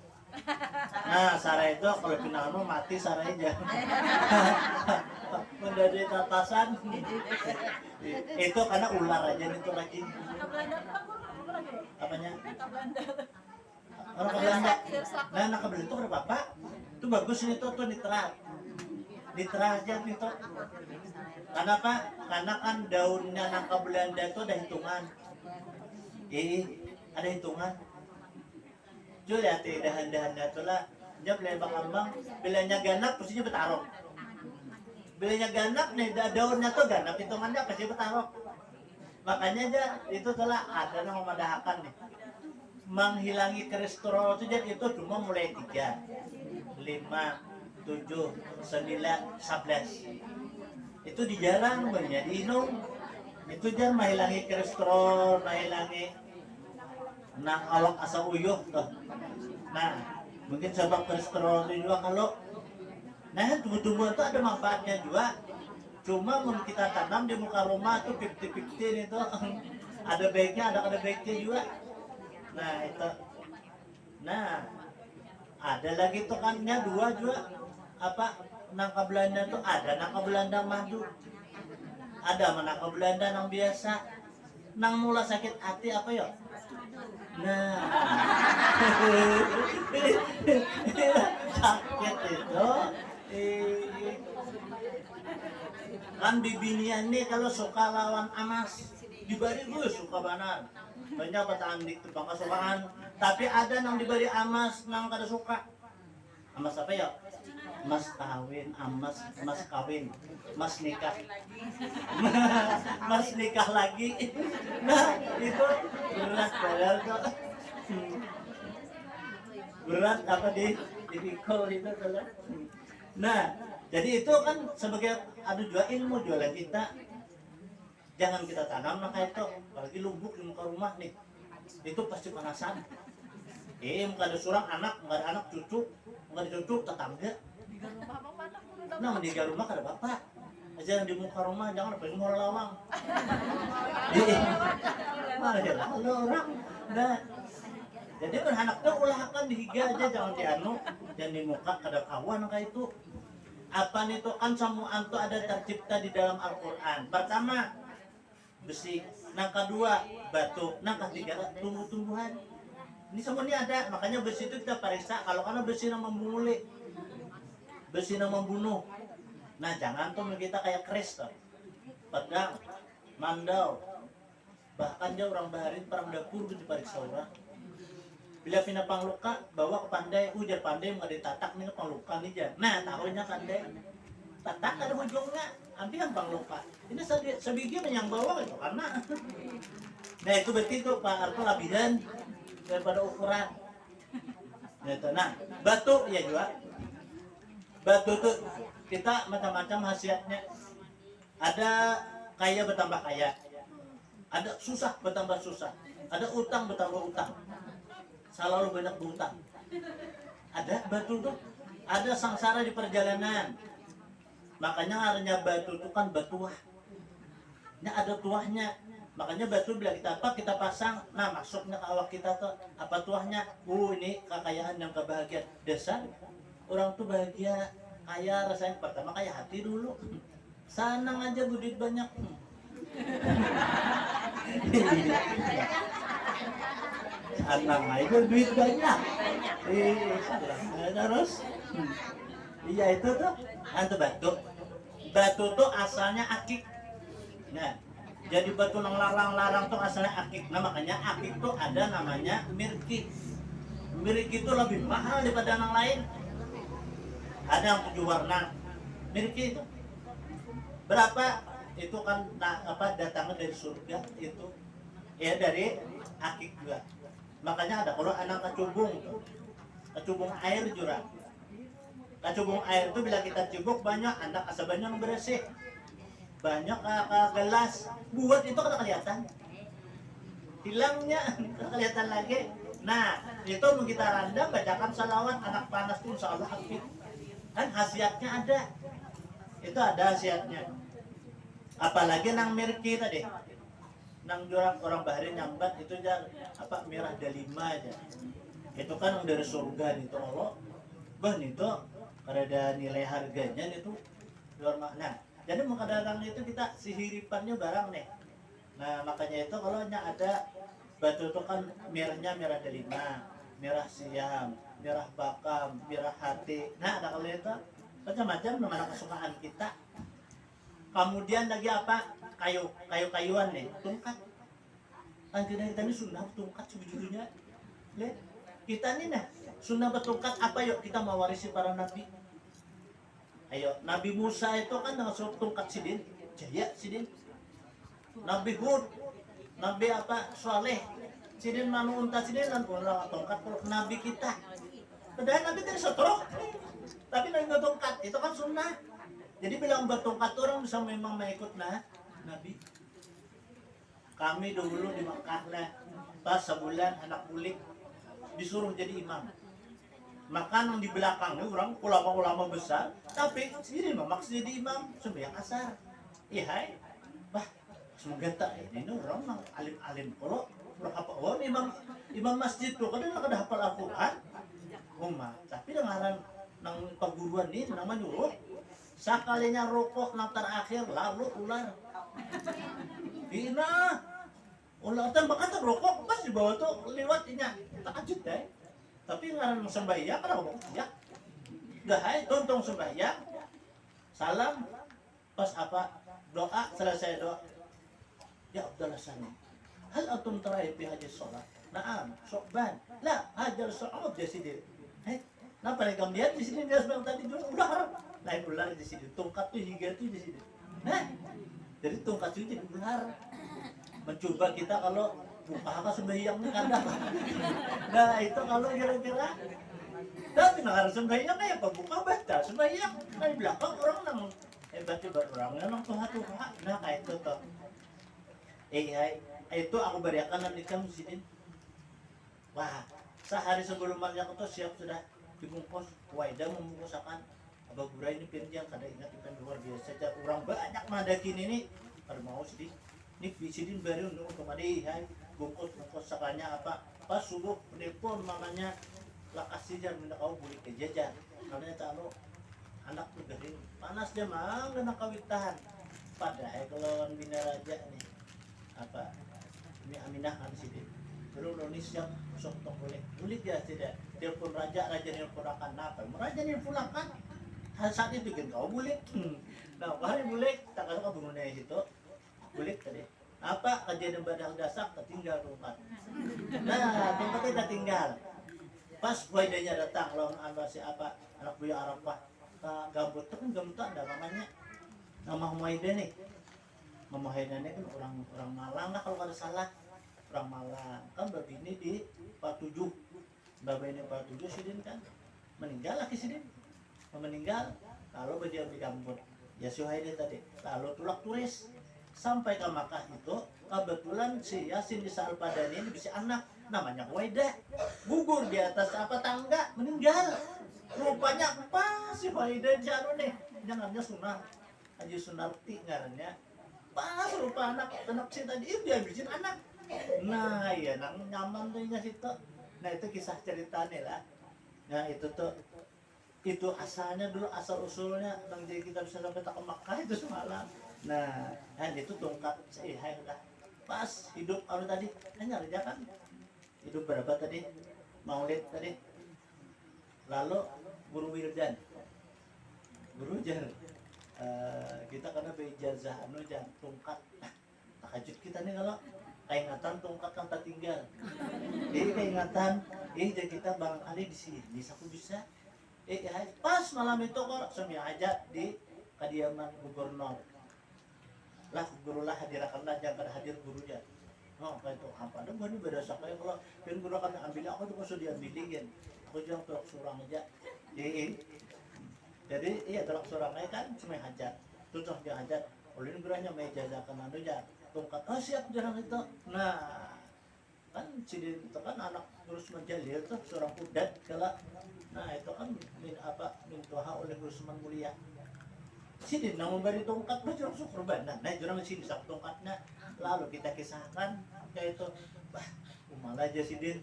Nah sarai itu kalau pinanu mati sarai aja. Menjadi tatasan. Itu karena ular aja itu lagi. Apanya? Orang ke Belanda. Nah anak ke Belanda itu ada bapak. Itu bagus ini tuh nitrat. Nitrat aja itu. Kenapa? Karena kan daunnya nangka Belanda itu ada hitungan. Ada hitungan. Jual ya dahan-dahannya itu lah. Dia beli bakambang, bilanya ganap pastinya betarok. Bilanya ganap nih daunnya tuh ganap hitungannya pasti betarok. Makanya aja itu telah ada yang memadahakan nih. Menghilangi kolesterol itu jadi itu cuma mulai 3, 5, 7, 9, 11. Itu dijarang banyak diinum. Itu jangan menghilangi kolesterol, menghilangi nah awak asa uyuh tuh. Nah, mungkin sebab kolesterol itu juga kalau nah tumbuh-tumbuhan itu ada manfaatnya juga. Cuma mau kita tanam di muka rumah tuh 50-50 itu ada baiknya, ada baiknya juga. Nah, itu. Nah, ada lagi tuh kannya 2 juga apa nangka Belanda tuh ada nangka Belanda madu. Ada nangka Belanda nang biasa. Nang mula sakit hati apa ya? Nah, kan bibinian nih kalau suka lawan amas dibari gue suka banar banyak bataan dik tebang kasukaan tapi ada nang dibari amas nang kada suka amas apa ya mas kawin amas mas kawin mas nikah mas nikah lagi nah itu berat padahal tuh berat apa di pikul itu kalau nah jadi itu kan sebagai ada juga ilmu jualan kita jangan kita tanam nah kayak itu apalagi lumbuk di muka rumah nih itu pasti panasan muka ada surang anak muka ada anak cucu muka ada cucu tetangga nah mendiga rumah kada bapak aja yang di muka rumah jangan apa yang mau lawang ada orang nah jadi kan anak tuh ulahkan dihiga aja jangan di anu dan di muka kada kawan kayak itu apa itu kan samuan tuh ada tercipta di dalam Al-Quran pertama besi nang kedua batu nang ketiga tumbuh-tumbuhan ini semua ini ada makanya besi itu kita periksa kalau karena besi yang memulih besi yang membunuh nah jangan tuh kita kayak keris tuh pedang mandau bahkan dia orang baharin perang dapur di pariksa orang bila pindah pangluka bawa ke pandai ujar pandai mau ditatak nih pangluka nih jar nah tahunya pandai tatak ada ujungnya nanti kan pangluka ini sebiji yang bawa gitu karena nah itu berarti itu Pak Arto labihan daripada ukuran nah batu ya juga batu tuh kita macam-macam khasiatnya ada kaya bertambah kaya ada susah bertambah susah ada utang bertambah utang selalu banyak berutang ada batu tuh ada sangsara di perjalanan makanya artinya batu itu kan batuah ini ada tuahnya makanya batu bila kita apa kita pasang nah masuknya ke awak kita tuh apa tuahnya ini kekayaan yang kebahagiaan dasar orang tuh bahagia kaya rasanya pertama kaya hati dulu senang aja duit banyak senang aja duit banyak terus iya itu tuh antu batu tuh asalnya akik nah jadi batu nang larang-larang tuh asalnya akik nah makanya akik tuh ada namanya mirki itu lebih mahal daripada yang lain ada yang 7 warna mirki itu berapa itu kan datangnya dari surga itu ya dari akik juga makanya ada kalau anak kecubung air jurang kecubung air itu bila kita cubuk banyak anak asabanya yang bersih banyak gelas buat itu kada kelihatan hilangnya kada kelihatan lagi nah itu mau kita randam bacakan salawat anak panas itu insya Allah hafid kan khasiatnya ada itu ada khasiatnya apalagi nang mirki tadi nang jurang orang bahari nyambat itu jar apa merah delima aja itu kan dari surga itu Allah bah itu ada nilai harganya itu luar makna jadi kadang itu kita sihiripannya barang nih nah makanya itu kalau ada batu itu kan merahnya merah delima merah siam merah bakam merah hati nah ada kalau itu macam-macam mana kesukaan kita kemudian lagi apa kayu-kayuan nih tungkat kan kita ini sunnah tungkat sebetulnya lihat kita nih nah sunnah bertungkat apa yuk kita mewarisi para nabi ayo Nabi Musa itu kan dengan suruh tungkat sidin jaya sidin Nabi Hud Nabi apa Saleh sidin manu unta sidin dan orang tongkat Nabi kita padahal Nabi tadi setruk tapi Nabi bertungkat itu kan sunnah jadi bilang bertungkat orang bisa memang mengikut Nabi kami dulu di Makkah lah pas sebulan anak bulik disuruh jadi imam maka yang di belakangnya orang ulama-ulama besar tapi sini maksud jadi imam sembahyang asar iya hai bah semoga tak ini orang alim-alim kalau apa imam masjid tuh kadang ada hafal Al-Quran tapi dengan nang perguruan ini nama nyuruh sakalinya rokok nang terakhir lalu ular Dina ular tan bakal rokok pas di bawah tuh lewatnya takjub deh tapi ngaran sembahyang kan ngomong ya dah hai tontong sembahyang salam pas apa doa, selesai doa. Ya Abdullah Sani, hal antum tarahi fi haji sholat? Naam, Sya'ban. La, hajar Sya'ab dia sini. Kenapa nih kamu lihat di sini dia bilang tadi dulu ular. Lain ular di sini, tongkat tuh hingga tuh di sini. Jadi tongkat itu jadi ular. Mencoba kita kalau buka haka sembahyang nih kandang. Nah itu kalau kira-kira. Tapi nah harus sembahyang kayak apa? Buka baca sembahyang. Nah di belakang orang nang hebat juga orangnya nang tuh. Nah kayak itu tuh. Itu aku berikan nanti kamu sini. Wah, sehari sebelum malam itu siap sudah dibungkus. Waidah membungkusakan Abah Gura ini pinjam kada ingat itu luar biasa. Orang banyak madakin ini. Kalau mau sedih. Ini bisidin baru untuk kemari bungkus sakanya apa? Pas subuh telepon makanya lakas sijar minta kau boleh ke jajan. Karena calo anak bergaring panas dia mah kena kawitan. Padahal kalau bina raja nih apa? Ini Aminah kan sini. Terus Roni siap sok tong boleh dia tidak telepon raja nelpon akan apa raja nelpon akan saat itu kan kau boleh nah hari boleh tak kata kau bangun dari situ boleh tadi apa kejadian badang dasak tertinggal rumah nah tempatnya udah tinggal pas waidahnya datang lawan si apa anak buaya Arafah gambut itu kan gambut ada namanya nama Humaydah nih Mama Haida ini kan orang Malang lah kalau nggak salah orang Malang kan berbini di 47 Bapak ini 47 Sidin kan meninggal lagi Sidin meninggal lalu berdiam di kampung ya Suhaidi tadi lalu tulak turis sampai ke Makkah itu kebetulan si Yasin di Al-Padani ini bisa anak namanya Waidah gugur di atas apa tangga meninggal rupanya pas si Waidah jatuh nih jangannya Sunar Haji Sunarti ngarannya pas rupa anak si tadi itu dia bikin anak nah iya nang nyaman tuh situ nah itu kisah ceritanya lah nah itu tuh itu asalnya dulu asal usulnya bang jadi kita bisa sampai ke Makkah itu semalam nah itu tongkat udah pas hidup orang tadi hanya aja kan hidup berapa tadi maulid tadi lalu guru Wildan guru jar kita karena beijazah anu jangan tongkat takajud kita nih kalau keingatan tongkat kan tak tinggal keingatan jadi kita bang Ali di sini aku bisa pas malam itu kok semia aja di kediaman gubernur lah guru lah hadirakanlah jangan hadir gurunya apa itu apa ada gua ini beda sakit kalau kan guru kan ambil aku tuh sudah diambilin aku jangan tolak surang aja jadi iya tolak surangnya kan cuma hajat tutup dia hajat oleh gurunya meja jakan anunya tongkat siap jarang itu nah kan Sidin itu kan anak Gurus Majalil tuh seorang kudat kala nah itu kan min tuha oleh Gurus Mulia Sidin nang memberi tongkat baju langsung korban nah jurang sini sak tongkatnya lalu kita kisahkan kayak itu umal aja Sidin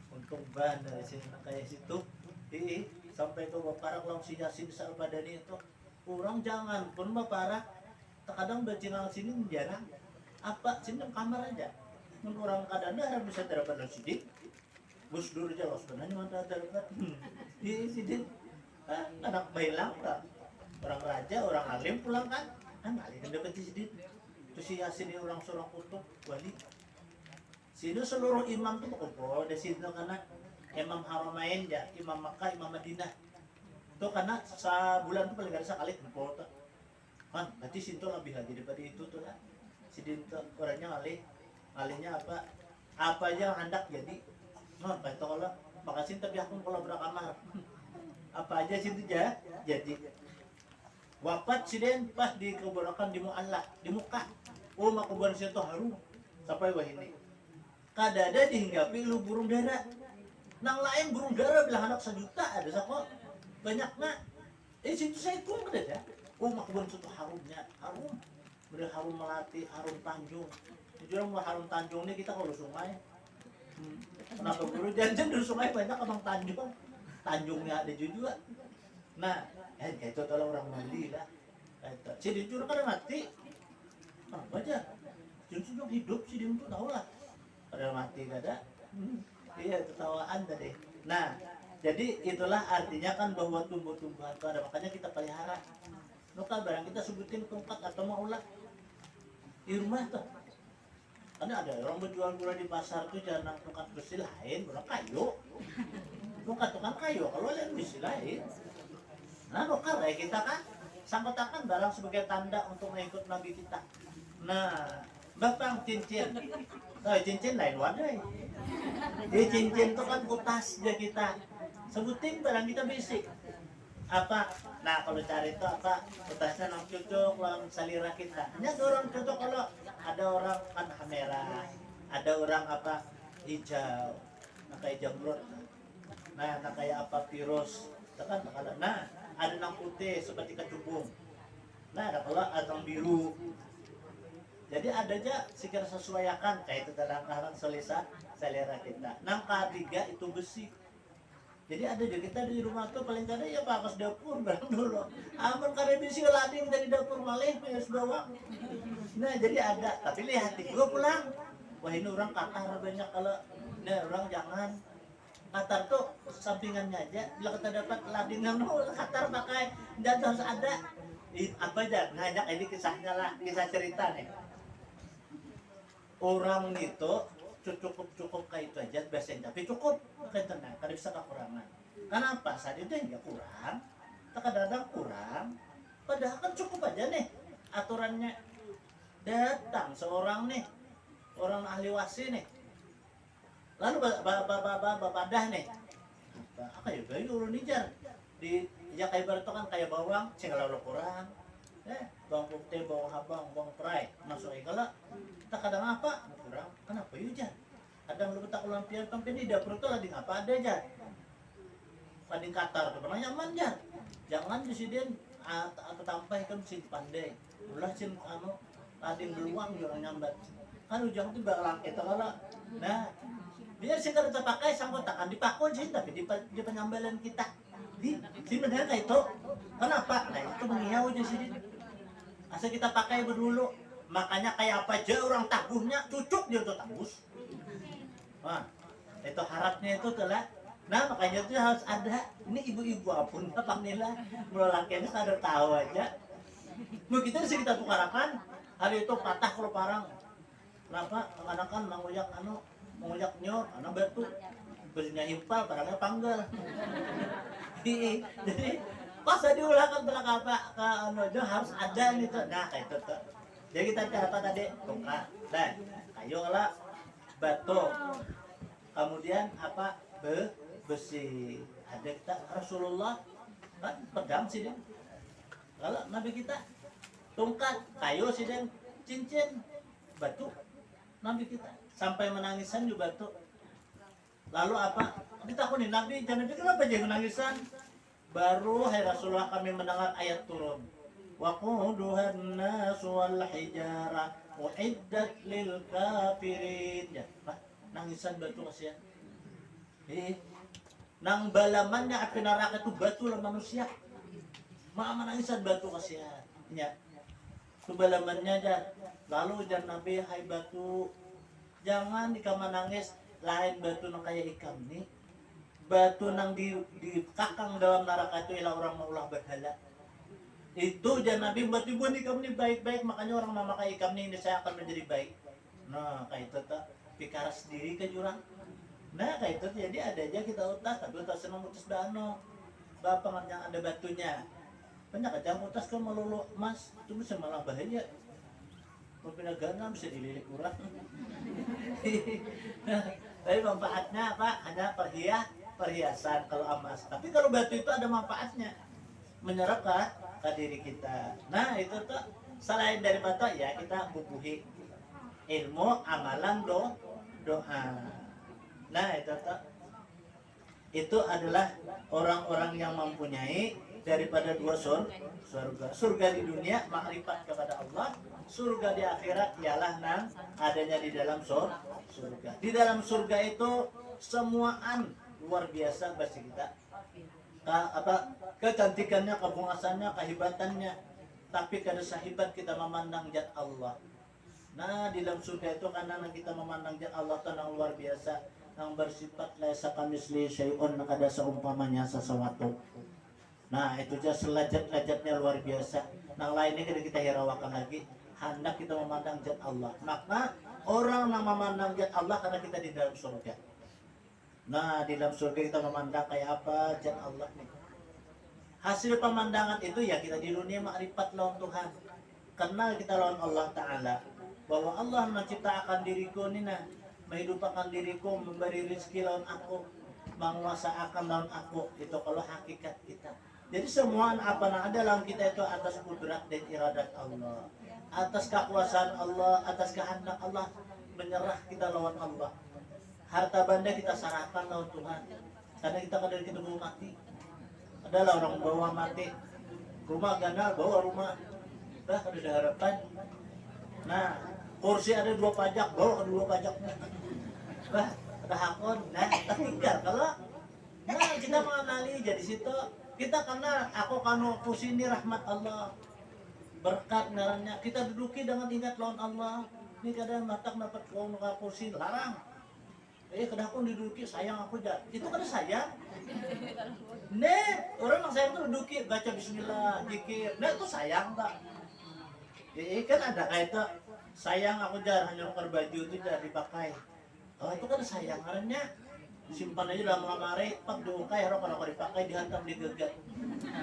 untung ban dari sini kayak situ sampai ke Baparak langsung si Yasin Al-Badani itu orang jangan pun Baparak terkadang bercinang sini jarang apa sini kamar aja orang kadang-kadang bisa terdapat Sidin Gus Dur aja loh sebenarnya mana terdapat di Sidin anak bailang orang raja orang alim pulang kan alim kan dapat Sidin terus si Yasin ini orang seorang kutub wali sini seluruh imam tuh kumpul di sini karena Imam Haramain ya Imam Makkah Imam Madinah itu karena sebulan tuh paling gak ada sekali kumpul tuh kan berarti Sinto lebih lagi daripada itu tuh lah Sidin tuh orangnya alihnya apa aja yang hendak jadi kayak itu kalau makasih tapi aku kalau berkamar apa aja sih itu jadi wafat Sidin pas dikuburakan di Mu'alla di muka kuburan situ harum sampai wah ini kadada dihinggapi lu burung dara nang lain burung dara bilang anak 1 juta ada sako banyak nak situ saya pun ada ya kuburan situ harumnya harum harum Melati harum Tanjung jujur mau harum Tanjung ini kita kalau sungai kenapa guru jangan di sungai banyak abang Tanjungnya ada juga nah itu kalau orang mandi lah si jujur kan mati apa aja jujur hidup si dia tahu lah pada mati ada iya ketawaan tadi nah jadi itulah artinya kan bahwa tumbuh-tumbuhan itu ada makanya kita pelihara Nuka barang kita sebutin tungkat atau mau ulah di rumah tuh. Karena ada orang berjual gula di pasar tuh jangan tungkat besi lain, bukan kayu. Tungkat tukang kayu, kalau lain besi lain. Nah, nuka kayak kita kan sangkotakan barang sebagai tanda untuk mengikut Nabi kita. Nah, Bapak cincin. Cincin lain wadai. Cincin itu kan kutasnya kita. Sebutin barang kita basic. Apa? Nah, kalau cari itu apa? Kutasnya nang cocok lawan salira kita. Ini ada orang cocok kalau ada orang kan merah, ada orang apa hijau, nah kayak jamrut. Nah kayak apa virus. Kan nah, ada nang putih seperti kecubung. Nah, ada kalau ada biru. Jadi ada aja sikir sesuaikan kayak itu dalam kahang selera kita. Nang ketiga itu besi. Jadi ada di kita di rumah tuh paling kada ya pakas dapur barang dulu. Amun kada besi lading dari dapur malih payus bawang. Nah, jadi ada, tapi lihat gua pulang. Wah, ini orang Qatar banyak kalau nah orang jangan Qatar tuh sampingannya aja. Bila kita dapat ladingan Qatar pakai dan harus ada. Apa aja? Ngajak ini kisahnya lah, kisah cerita nih. Orang itu cukup kayak itu aja biasanya, tapi cukup kayak tenang, kada bisa kekurangan. Kenapa? Saat itu enggak kurang, kadang-kadang kurang, padahal kan cukup aja nih aturannya. Datang seorang nih, orang ahli wasi nih, lalu bapadah nih, apa ya bayi ulun nijar di ya kayak baru kan kayak bawang, sehingga lalu kurang. Bawang putih, bawang habang, bawang fry, masuk kalau tak kadang apa kurang, kenapa yuk jar? Kadang lu tak ulang pian di dapur itu lagi apa ada jar? Pading Qatar tuh pernah nyaman jar. Jangan disediain atau tambah kan sih pandai. Ulah cin anu lading beluang jangan nyambat. Kan ujang tuh bakal kita kalau nah biar sih kalau terpakai sangkut takkan dipakai sih tapi di penyambalan kita. Di benar kayak itu. Kenapa? Nah itu mengiau aja sih. Asal kita pakai berdulu, makanya kayak apa aja orang tabuhnya cucuk dia untuk tabus. Wah, itu harapnya itu telah. Nah makanya itu harus ada. Ini ibu-ibu apun apa nila melolaknya kada tahu aja. Begitu sih kita tukarakan. Hari itu patah kalau parang. Kenapa? Kadang-kadang menguyak nyor, anak batu. Besinya impal, parangnya panggal. Jadi pas diulangkan belakang apa ke aja harus ada gitu. Nah kayak itu tuh. Jadi kita apa tadi tongkat dan kayu lah batu. Kemudian apa besi. Ada kita Rasulullah kan pegang sih dia. Kalau Nabi kita tongkat kayu sih dia cincin batu Nabi kita sampai menangisan juga batu. Lalu apa? Ditakutin Nabi, jangan Nabi kenapa jadi menangisan? Baru hai Rasulullah kami mendengar ayat turun. Waquduhan nasu wal hijara uiddat lil kafirin. Ya, nangisan batu kasihan. Nang balamannya api neraka itu batu lah manusia. Mama nangisan batu kasihan. Ya. Itu balamannya aja. Lalu jangan Nabi hai batu. Jangan dikama nangis lain batu nang kayak ikan nih. Batu nang di kakang dalam neraka itu ialah orang maulah berhala. Itu jangan Nabi batu buat ikam ini baik-baik, makanya orang memakai ikam ini saya akan menjadi baik. Nah kayak itu tak pikir sendiri ke jurang. Nah kayak itu jadi ada aja kita utas, tapi utas senang utas dano. Bapak yang ada batunya. Banyak aja utas kan melulu emas, itu bisa malah bahaya. Kalau pinagana bisa dilirik kurang. Tapi manfaatnya apa? Hanya perhiasan kalau emas. Tapi kalau batu itu ada manfaatnya, menyerap ke diri kita. Nah itu tuh selain dari batu ya kita bubuhi ilmu, amalan, doa. Nah itu adalah orang-orang yang mempunyai daripada dua surga. Surga di dunia makrifat kepada Allah, surga di akhirat ialah nang adanya di dalam surga. Di dalam surga itu semuaan luar biasa bagi kita. Kecantikannya, kepungasannya, kehebatannya. Tapi kada sahibat kita memandang zat Allah. Nah, di dalam surga itu karena kita memandang zat Allah itu yang luar biasa, yang bersifat laisa kamitslihi syai'un, kada seumpamanya sesuatu. Nah, itu aja selajat-lajatnya luar biasa. Nang lainnya kita hirawakan lagi, hendak kita memandang zat Allah. Maka orang yang memandang zat Allah karena kita di dalam surga. Nah, di dalam surga kita memandang kayak apa zat Allah nih. Hasil pemandangan itu ya kita di dunia makrifat lawan Tuhan. Kenal kita lawan Allah Ta'ala. Bahwa Allah menciptakan diriku ini nah, menghidupkan diriku, memberi rezeki lawan aku, menguasakan lawan aku. Itu kalau hakikat kita. Jadi semua apa yang ada dalam kita itu atas kudrat dan iradat Allah, atas kekuasaan Allah, atas kehendak Allah, menyerah kita lawan Allah. Harta benda kita serahkan lawan Tuhan, karena kita kadang kita mau mati. Adalah orang bawa mati, rumah ganal bawa rumah, dah ada harapan. Nah, kursi ada 2 pajak, bawa kedua pajaknya. Bah, ada hakon, nah tertinggal kalau. Nah kita mengenali jadi situ. Kita karena aku kanu kusini rahmat Allah, berkat ngarannya kita duduki dengan ingat lawan Allah. Ini kadang matak dapat uang kursi larang. Kadang aku diduduki sayang aku jat. Itu kan sayang. Orang yang sayang tuh duduki baca bismillah, zikir. Nah itu sayang tak? Kan ada kayak itu sayang aku jar hanya nuker baju itu jar dipakai. Oh itu kan sayang ngarannya. Simpan aja dalam lemari, pak diungkai, harap kalau dipakai dihantam digegat.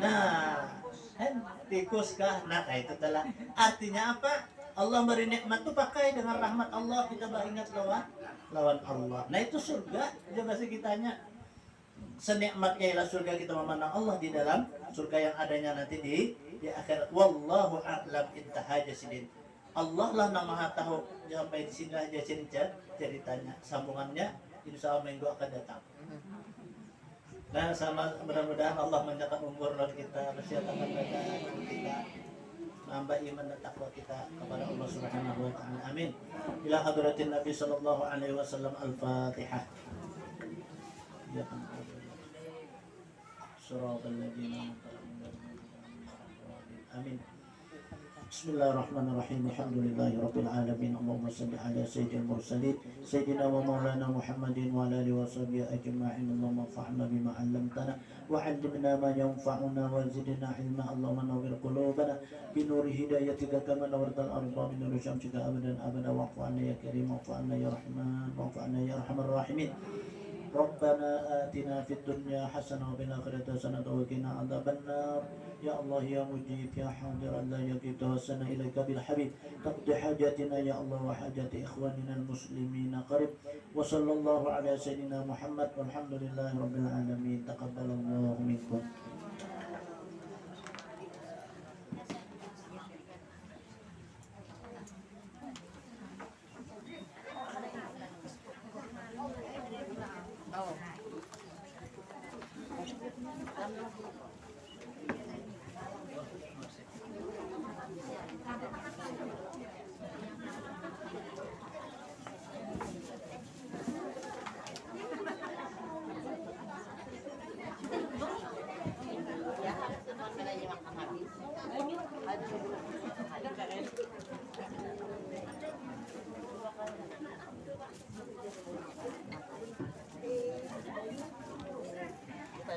Nah, kan tikus kah? Nah, kayak itu telah. Artinya apa? Allah beri nikmat tuh pakai dengan rahmat Allah kita beringat lawan Allah. Nah itu surga. Coba sih kitanya senikmatnya ialah surga kita memandang Allah di dalam surga yang adanya nanti di akhirat. Wallahu a'lam intaha jasidin. Allah lah yang maha tahu. Sampai di sini aja ceritanya. Sambungannya insya Allah minggu akan datang. Nah, sama mudah-mudahan Allah menjaga umur kita, kesehatan badan kita, nambah iman dan takwa kita kepada Allah Subhanahu wa taala. Amin. Ila hadratin Nabi sallallahu alaihi wasallam Al-Fatihah. Ya kan. Shiratal ladzina Amin. Bismillahirrahmanirrahim. Alhamdulillahirabbil alamin. Allahumma shalli ala sayyidil mursalin sayyidina wa maulana Muhammadin wa ala alihi washabihi ajma'in. Allahumma anfa'na bima 'allamtana wa 'allimna ma yanfa'una wa zidna 'ilma. Allahumma nawwir qulubana bi nuri hidayatika kama nawwartal arda bi nuri syamsika abadan abada. Wa'fu 'anna ya karim, wa'fu 'anna ya rahman, wa'fu 'anna ya arhamar rahimin. ربنا آتنا في الدنيا حسنة وفي الآخرة حسنة وقنا عذاب النار. يا الله يا مجيب يا حاضر لا يجيب توسلنا إليك بالحبيب تقضي حاجاتنا يا الله وحاجات إخواننا المسلمين قريب. وصلى الله على سيدنا محمد والحمد لله رب العالمين. تقبل الله منكم. Oh.